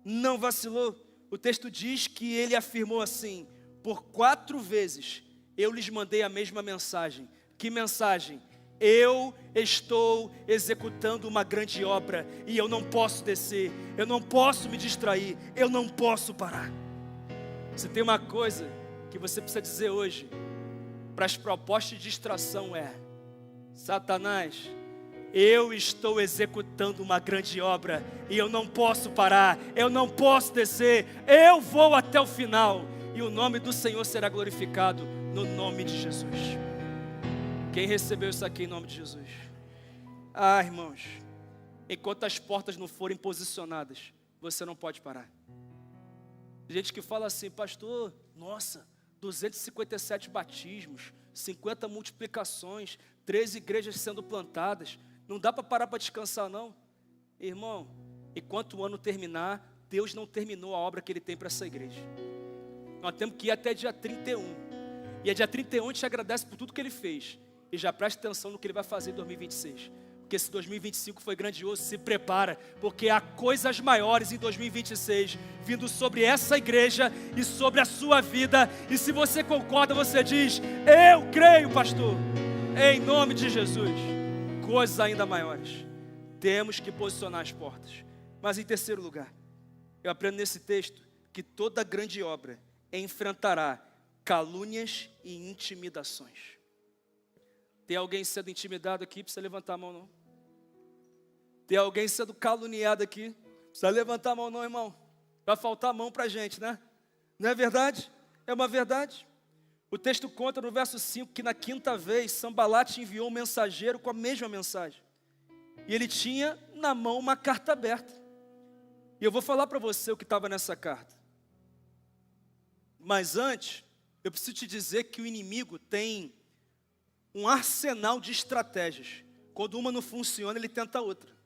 não vacilou. O texto diz que ele afirmou assim: por 4 vezes eu lhes mandei a mesma mensagem. Que mensagem? Eu estou executando uma grande obra e eu não posso descer, eu não posso me distrair, eu não posso parar. Se tem uma coisa que você precisa dizer hoje para as propostas de distração é: Satanás, eu estou executando uma grande obra e eu não posso parar, eu não posso descer, eu vou até o final e o nome do Senhor será glorificado no nome de Jesus. Quem recebeu isso aqui em nome de Jesus? Ah, irmãos, enquanto as portas não forem posicionadas, você não pode parar. Gente que fala assim, pastor, nossa, 257 batismos, 50 multiplicações, 13 igrejas sendo plantadas. Não dá para parar para descansar, não. Irmão, enquanto o ano terminar, Deus não terminou a obra que Ele tem para essa igreja. Nós temos que ir até dia 31. E é dia 31 a gente agradece por tudo que Ele fez. E já presta atenção no que Ele vai fazer em 2026. Porque esse 2025 foi grandioso, se prepara, porque há coisas maiores em 2026, vindo sobre essa igreja e sobre a sua vida. E se você concorda, você diz, eu creio, pastor, em nome de Jesus. Coisas ainda maiores. Temos que posicionar as portas. Mas em terceiro lugar, eu aprendo nesse texto que toda grande obra enfrentará calúnias e intimidações. Tem alguém sendo intimidado aqui? Precisa levantar a mão, não? Tem alguém sendo caluniado aqui? Precisa levantar a mão, não, irmão? Vai faltar mão para a gente, né? Não é verdade? É uma verdade. O texto conta no verso 5 que na quinta vez Sambalate enviou um mensageiro com a mesma mensagem. E ele tinha na mão uma carta aberta. E eu vou falar para você o que estava nessa carta. Mas antes, eu preciso te dizer que o inimigo tem um arsenal de estratégias. Quando uma não funciona, ele tenta outra.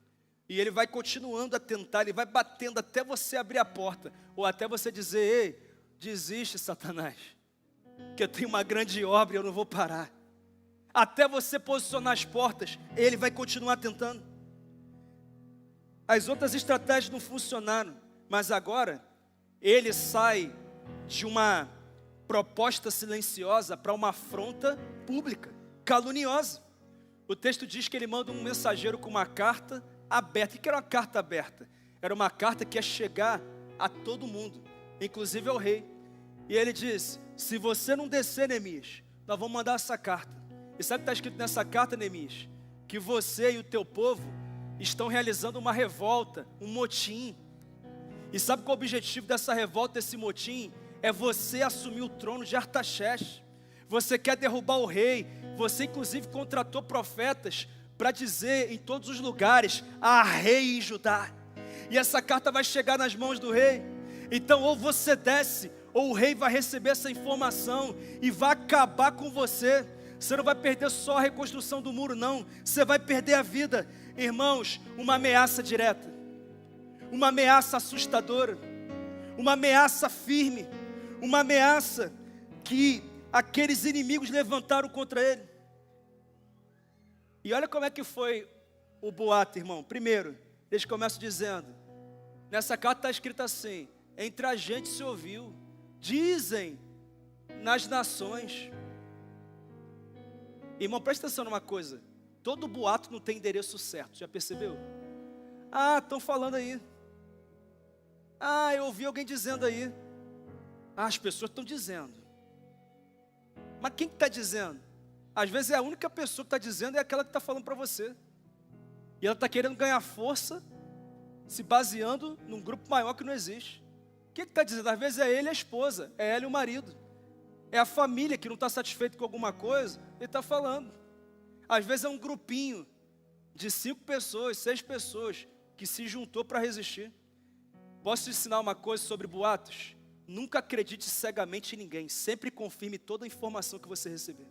E ele vai continuando a tentar, ele vai batendo até você abrir a porta. Ou até você dizer, ei, desiste, Satanás. Que eu tenho uma grande obra e eu não vou parar. Até você posicionar as portas, ele vai continuar tentando. As outras estratégias não funcionaram. Mas agora, ele sai de uma proposta silenciosa para uma afronta pública, caluniosa. O texto diz que ele manda um mensageiro com uma carta aberta. O que era uma carta aberta? Era uma carta que ia chegar a todo mundo, inclusive ao rei. E ele diz, se você não descer, Neemias, nós vamos mandar essa carta. E sabe o que está escrito nessa carta, Neemias? Que você e o teu povo estão realizando uma revolta, um motim. E sabe qual é o objetivo dessa revolta, desse motim? É você assumir o trono de Artaxerxes. Você quer derrubar o rei. Você inclusive contratou profetas para dizer em todos os lugares, há rei em Judá. E essa carta vai chegar nas mãos do rei. Então ou você desce, ou o rei vai receber essa informação e vai acabar com você. Você não vai perder só a reconstrução do muro, não. Você vai perder a vida. Irmãos, uma ameaça direta. Uma ameaça assustadora. Uma ameaça firme. Uma ameaça que aqueles inimigos levantaram contra ele. E olha como é que foi o boato, irmão. Primeiro, eles começam dizendo, nessa carta está escrito assim, entre a gente se ouviu, dizem nas nações. Irmão, presta atenção numa coisa, todo boato não tem endereço certo, já percebeu? Ah, estão falando aí. Ah, eu ouvi alguém dizendo aí. Ah, as pessoas estão dizendo. Mas quem que está dizendo? Às vezes é a única pessoa que está dizendo, é aquela que está falando para você. E ela está querendo ganhar força, se baseando num grupo maior que não existe. O que está dizendo? Às vezes é ele e a esposa, é ela e o marido. É a família que não está satisfeito com alguma coisa, ele está falando. Às vezes é um grupinho de 5 pessoas, 6 pessoas, que se juntou para resistir. Posso te ensinar uma coisa sobre boatos? Nunca acredite cegamente em ninguém, sempre confirme toda a informação que você receber.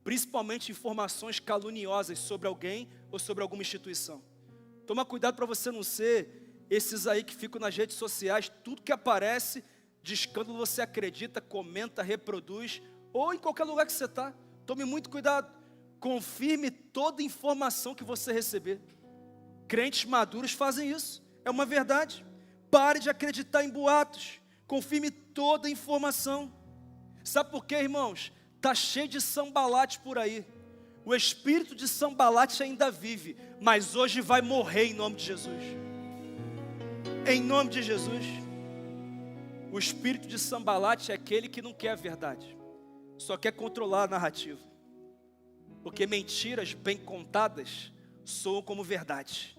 Principalmente informações caluniosas sobre alguém ou sobre alguma instituição. Toma cuidado para você não ser esses aí que ficam nas redes sociais, tudo que aparece de escândalo você acredita, comenta, reproduz, ou em qualquer lugar que você está. Tome muito cuidado, confirme toda informação que você receber. Crentes maduros fazem isso, é uma verdade. Pare de acreditar em boatos, confirme toda a informação. Sabe por quê, irmãos? Está cheio de Sambalate por aí. O espírito de Sambalate ainda vive, mas hoje vai morrer em nome de Jesus. Em nome de Jesus. O espírito de Sambalate é aquele que não quer a verdade, só quer controlar a narrativa. Porque mentiras bem contadas soam como verdade,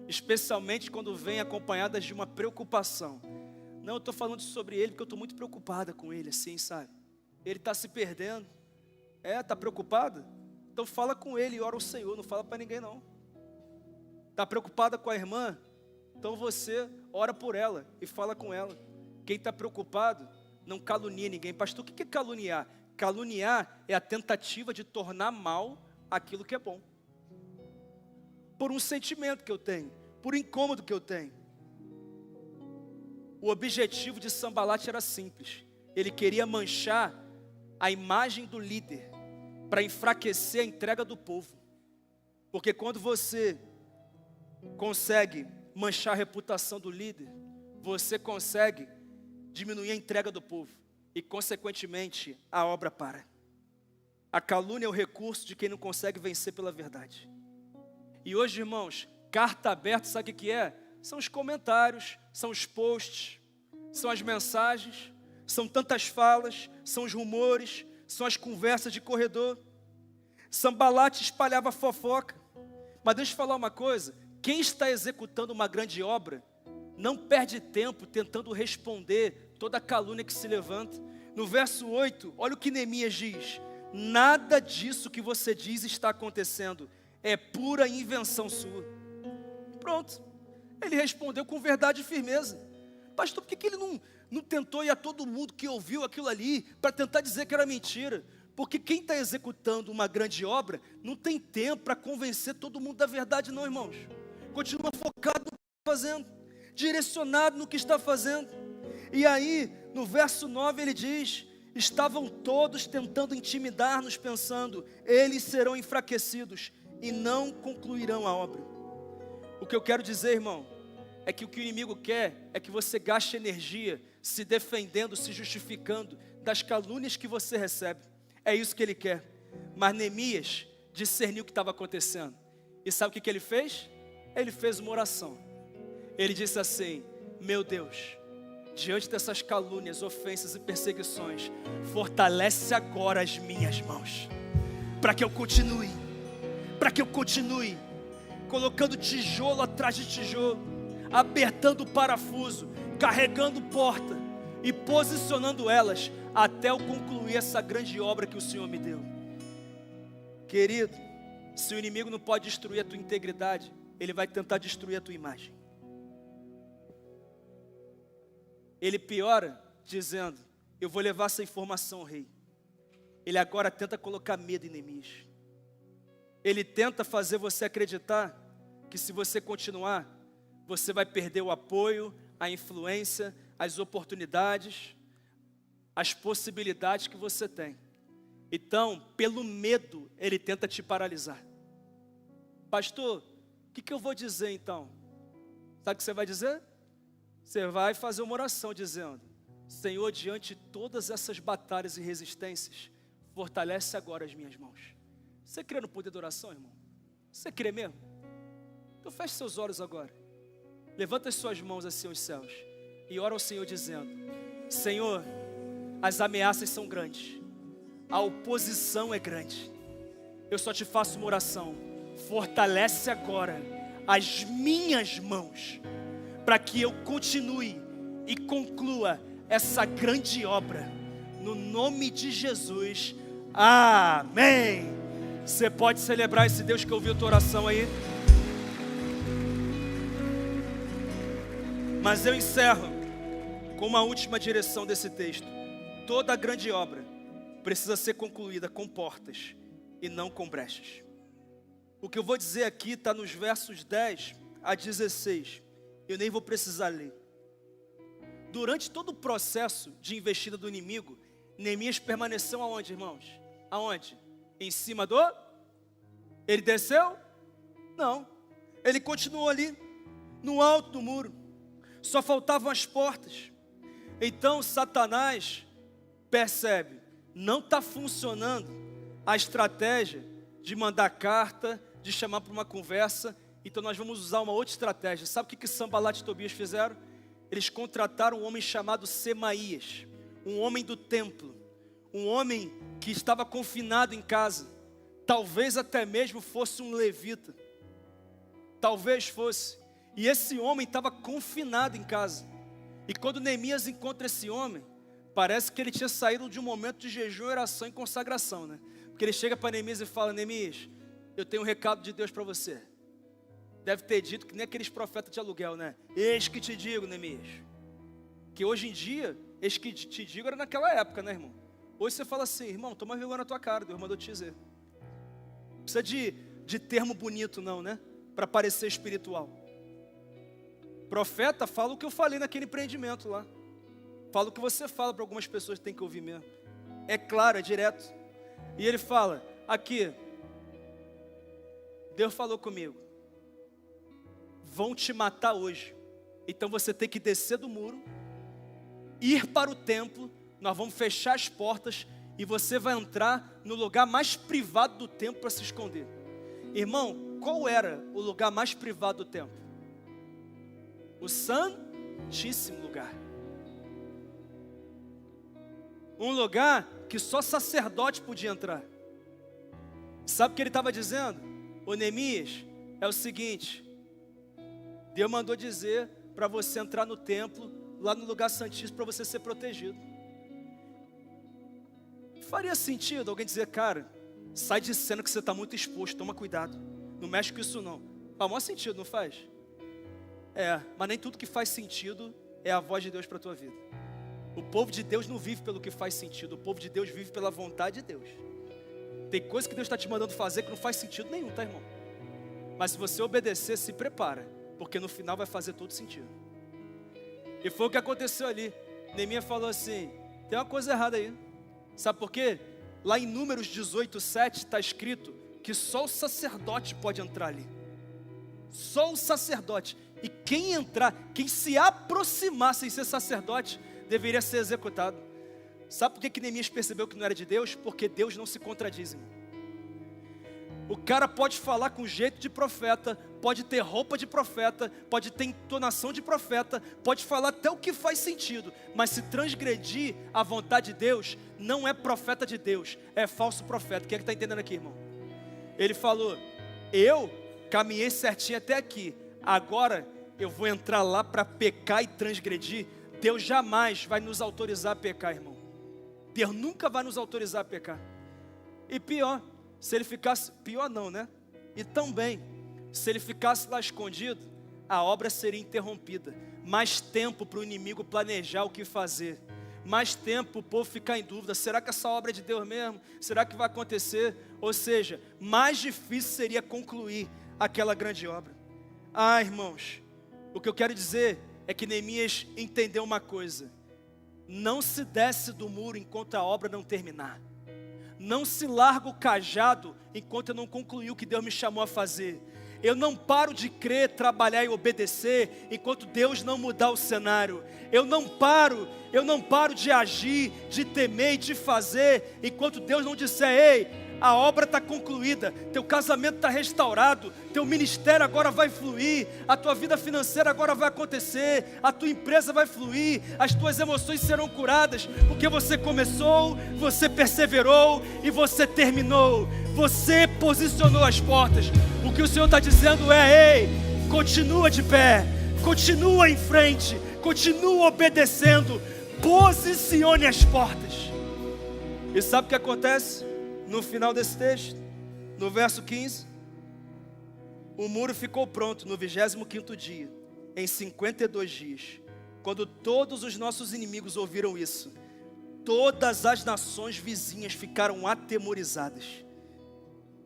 especialmente quando vêm acompanhadas de uma preocupação. Não, eu estou falando sobre ele porque eu estou muito preocupada com ele, assim, sabe? Ele está se perdendo. Está preocupada? Então fala com ele e ora ao Senhor, não fala para ninguém não. Está preocupada com a irmã? Então você ora por ela e fala com ela. Quem está preocupado não calunia ninguém. Pastor, o que é caluniar? Caluniar é a tentativa de tornar mal aquilo que é bom. Por um sentimento que eu tenho, por um incômodo que eu tenho. O objetivo de Sanbalat era simples. Ele queria manchar a imagem do líder para enfraquecer a entrega do povo. Porque quando você consegue manchar a reputação do líder, você consegue diminuir a entrega do povo e, consequentemente, a obra para. A calúnia é o recurso de quem não consegue vencer pela verdade. E hoje, irmãos, carta aberta, sabe o que é? São os comentários, são os posts, são as mensagens, são tantas falas, são os rumores, são as conversas de corredor. Sanbalat espalhava fofoca. Mas deixa eu falar uma coisa, quem está executando uma grande obra não perde tempo tentando responder toda a calúnia que se levanta. No verso 8, olha o que Neemias diz: nada disso que você diz está acontecendo, é pura invenção sua. Pronto, ele respondeu com verdade e firmeza. Pastor, por que ele não tentou ir a todo mundo que ouviu aquilo ali para tentar dizer que era mentira? Porque quem está executando uma grande obra não tem tempo para convencer todo mundo da verdade não, irmãos. Continua focado no que está fazendo, direcionado no que está fazendo. E aí, no verso 9 ele diz: estavam todos tentando intimidar-nos, pensando, eles serão enfraquecidos e não concluirão a obra. O que eu quero dizer, irmão, é que o que o inimigo quer é que você gaste energia se defendendo, se justificando das calúnias que você recebe. É isso que ele quer. Mas Neemias discerniu o que estava acontecendo. E sabe o que ele fez? Ele fez uma oração. Ele disse assim: meu Deus, diante dessas calúnias, ofensas e perseguições, fortalece agora as minhas mãos, para que eu continue, colocando tijolo atrás de tijolo, apertando o parafuso, carregando porta e posicionando elas até eu concluir essa grande obra que o Senhor me deu. Querido, se o inimigo não pode destruir a tua integridade, ele vai tentar destruir a tua imagem. Ele piora dizendo: eu vou levar essa informação ao rei. Ele agora tenta colocar medo em Neemias. Ele tenta fazer você acreditar que se você continuar, você vai perder o apoio, a influência, as oportunidades, as possibilidades que você tem. Então, pelo medo, ele tenta te paralisar. Pastor, o que eu vou dizer então? Sabe o que você vai dizer? Você vai fazer uma oração dizendo: Senhor, diante de todas essas batalhas e resistências, fortalece agora as minhas mãos. Você crê no poder da oração, irmão? Você crê mesmo? Então feche seus olhos agora. Levanta as suas mãos assim aos céus e ora ao Senhor dizendo: Senhor, as ameaças são grandes, a oposição é grande. Eu só te faço uma oração: fortalece agora as minhas mãos, para que eu continue e conclua essa grande obra, no nome de Jesus, amém. Você pode celebrar esse Deus que ouviu a tua oração aí? Mas eu encerro com uma última direção desse texto. Toda grande obra precisa ser concluída com portas e não com brechas. O que eu vou dizer aqui está nos versos 10 a 16. Eu nem vou precisar ler. Durante todo o processo de investida do inimigo, Neemias permaneceu aonde, irmãos? Aonde? Em cima do? Ele desceu? Não. Ele continuou ali, no alto do muro. Só faltavam as portas. Então Satanás percebe, não está funcionando a estratégia de mandar carta, de chamar para uma conversa. Então nós vamos usar uma outra estratégia. Sabe o que Sanbalat e Tobias fizeram? Eles contrataram um homem chamado Semaías, um homem do templo, um homem que estava confinado em casa, talvez até mesmo fosse um levita, talvez fosse, e esse homem estava confinado em casa. E quando Neemias encontra esse homem, parece que ele tinha saído de um momento de jejum, oração e consagração, né? Porque ele chega para Neemias e fala: Neemias, eu tenho um recado de Deus para você. Deve ter dito que nem aqueles profetas de aluguel, né? Eis que te digo, Neemias, Que hoje em dia, eis que te digo, era naquela época, né, irmão? Hoje você fala assim, irmão, toma vergonha na tua cara, Deus mandou te dizer. Não precisa de termo bonito não, né? Para parecer espiritual. Profeta fala o que eu falei naquele empreendimento lá. Fala o que você fala para algumas pessoas que tem que ouvir mesmo. É claro, é direto. E ele fala, aqui, Deus falou comigo, vão te matar hoje. Então você tem que descer do muro, ir para o templo, nós vamos fechar as portas e você vai entrar no lugar mais privado do templo para se esconder. Irmão, qual era o lugar mais privado do templo? O santíssimo lugar. Um lugar que só sacerdote podia entrar. Sabe o que ele estava dizendo? Ô Neemias, é o seguinte, Deus mandou dizer para você entrar no templo, lá no lugar santíssimo, para você ser protegido. Faria sentido alguém dizer, cara, sai de cena que você está muito exposto, toma cuidado, não mexe com isso não. Faz o maior sentido, não faz? Mas nem tudo que faz sentido é a voz de Deus para a tua vida. O povo de Deus não vive pelo que faz sentido, o povo de Deus vive pela vontade de Deus. Tem coisa que Deus está te mandando fazer que não faz sentido nenhum, tá, irmão? Mas se você obedecer, se prepara, porque no final vai fazer todo sentido. E foi o que aconteceu ali. Neemias falou assim, tem uma coisa errada aí. Sabe por quê? Lá em Números 18:7 está escrito que só o sacerdote pode entrar ali. Só o sacerdote. E quem entrar, quem se aproximar sem ser sacerdote, deveria ser executado. Sabe por que Neemias percebeu que não era de Deus? Porque Deus não se contradiz, irmão. O cara pode falar com jeito de profeta, pode ter roupa de profeta, pode ter entonação de profeta, pode falar até o que faz sentido, mas se transgredir a vontade de Deus, não é profeta de Deus, é falso profeta. Quem é que está entendendo aqui, irmão? Ele falou, eu caminhei certinho até aqui, agora eu vou entrar lá para pecar e transgredir. Deus jamais vai nos autorizar a pecar, irmão. Deus nunca vai nos autorizar a pecar. E pior, se ele ficasse, pior não, né? E também, se ele ficasse lá escondido, a obra seria interrompida. Mais tempo para o inimigo planejar o que fazer. Mais tempo para o povo ficar em dúvida. Será que essa obra é de Deus mesmo? Será que vai acontecer? Ou seja, mais difícil seria concluir aquela grande obra. Ah, irmãos, o que eu quero dizer é que Neemias entendeu uma coisa. Não se desce do muro enquanto a obra não terminar. Não se larga o cajado enquanto eu não concluir o que Deus me chamou a fazer. Eu não paro de crer, trabalhar e obedecer enquanto Deus não mudar o cenário. Eu não paro de agir, de temer e de fazer enquanto Deus não disser, ei, a obra está concluída, teu casamento está restaurado, teu ministério agora vai fluir, a tua vida financeira agora vai acontecer, a tua empresa vai fluir, as tuas emoções serão curadas, porque você começou, você perseverou e você terminou, você posicionou as portas. O que o Senhor está dizendo é, ei, continua de pé, continua em frente, continua obedecendo, posicione as portas. E sabe o que acontece? No final desse texto, no verso 15, o muro ficou pronto no 25º dia, em 52 dias. Quando todos os nossos inimigos ouviram isso, todas as nações vizinhas ficaram atemorizadas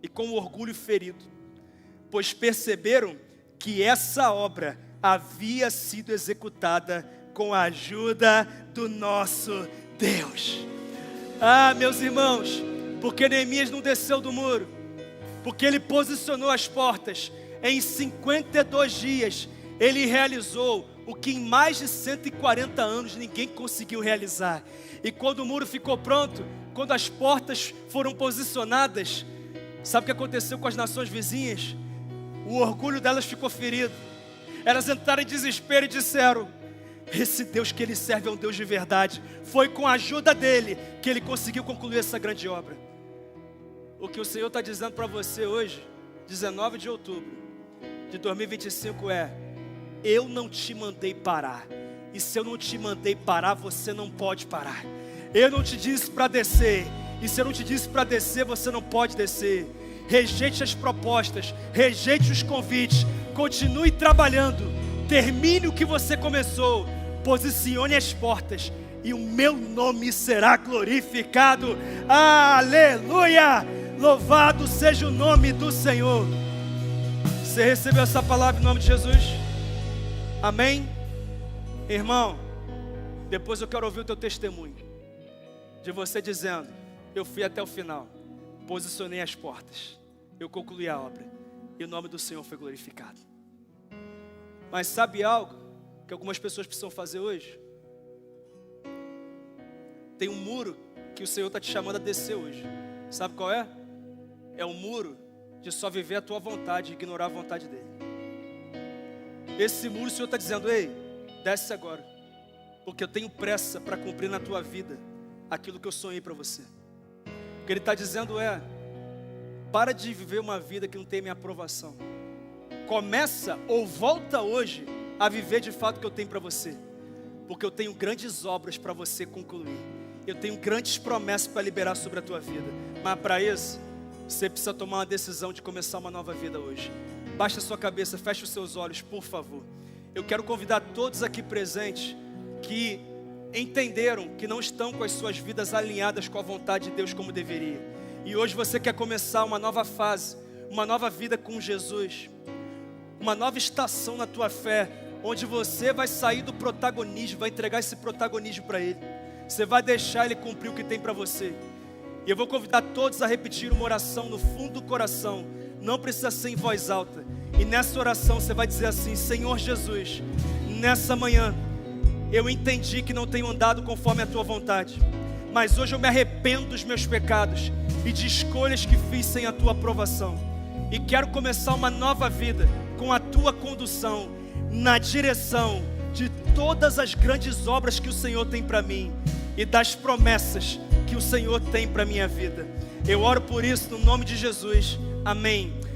e com orgulho ferido, pois perceberam que essa obra havia sido executada com a ajuda do nosso Deus. Ah, meus irmãos, porque Neemias não desceu do muro, porque ele posicionou as portas, em 52 dias, ele realizou o que em mais de 140 anos ninguém conseguiu realizar. E quando o muro ficou pronto, quando as portas foram posicionadas, sabe o que aconteceu com as nações vizinhas? O orgulho delas ficou ferido. Elas entraram em desespero e disseram, esse Deus que ele serve é um Deus de verdade. Foi com a ajuda dele que ele conseguiu concluir essa grande obra. O que o Senhor está dizendo para você hoje, 19 de outubro de 2025 é, eu não te mandei parar. E se eu não te mandei parar, você não pode parar. Eu não te disse para descer. E se eu não te disse para descer, você não pode descer. Rejeite as propostas, rejeite os convites, continue trabalhando, termine o que você começou, posicione as portas e o meu nome será glorificado. Aleluia! Louvado seja o nome do Senhor. Você recebeu essa palavra em nome de Jesus? Amém? Irmão, depois eu quero ouvir o teu testemunho, de você dizendo: eu fui até o final, posicionei as portas, eu concluí a obra, e o nome do Senhor foi glorificado. Mas sabe algo que algumas pessoas precisam fazer hoje? Tem um muro que o Senhor está te chamando a descer hoje. Sabe qual é? É um muro de só viver a tua vontade e ignorar a vontade dele. Esse muro o Senhor está dizendo: ei, desce agora, porque eu tenho pressa para cumprir na tua vida aquilo que eu sonhei para você. O que Ele está dizendo é: para de viver uma vida que não tem minha aprovação. Começa ou volta hoje a viver de fato o que eu tenho para você, porque eu tenho grandes obras para você concluir. Eu tenho grandes promessas para liberar sobre a tua vida. Mas para isso, você precisa tomar uma decisão de começar uma nova vida hoje. Baixa a sua cabeça, feche os seus olhos, por favor. Eu quero convidar todos aqui presentes que entenderam que não estão com as suas vidas alinhadas com a vontade de Deus como deveria. E hoje você quer começar uma nova fase, uma nova vida com Jesus, uma nova estação na tua fé, onde você vai sair do protagonismo, vai entregar esse protagonismo para Ele. Você vai deixar Ele cumprir o que tem para você. E eu vou convidar todos a repetir uma oração no fundo do coração. Não precisa ser em voz alta. E nessa oração você vai dizer assim: Senhor Jesus, nessa manhã eu entendi que não tenho andado conforme a tua vontade, mas hoje eu me arrependo dos meus pecados e de escolhas que fiz sem a tua aprovação. E quero começar uma nova vida com a tua condução, na direção de todas as grandes obras que o Senhor tem para mim e das promessas que o Senhor tem para minha vida. Eu oro por isso no nome de Jesus. Amém.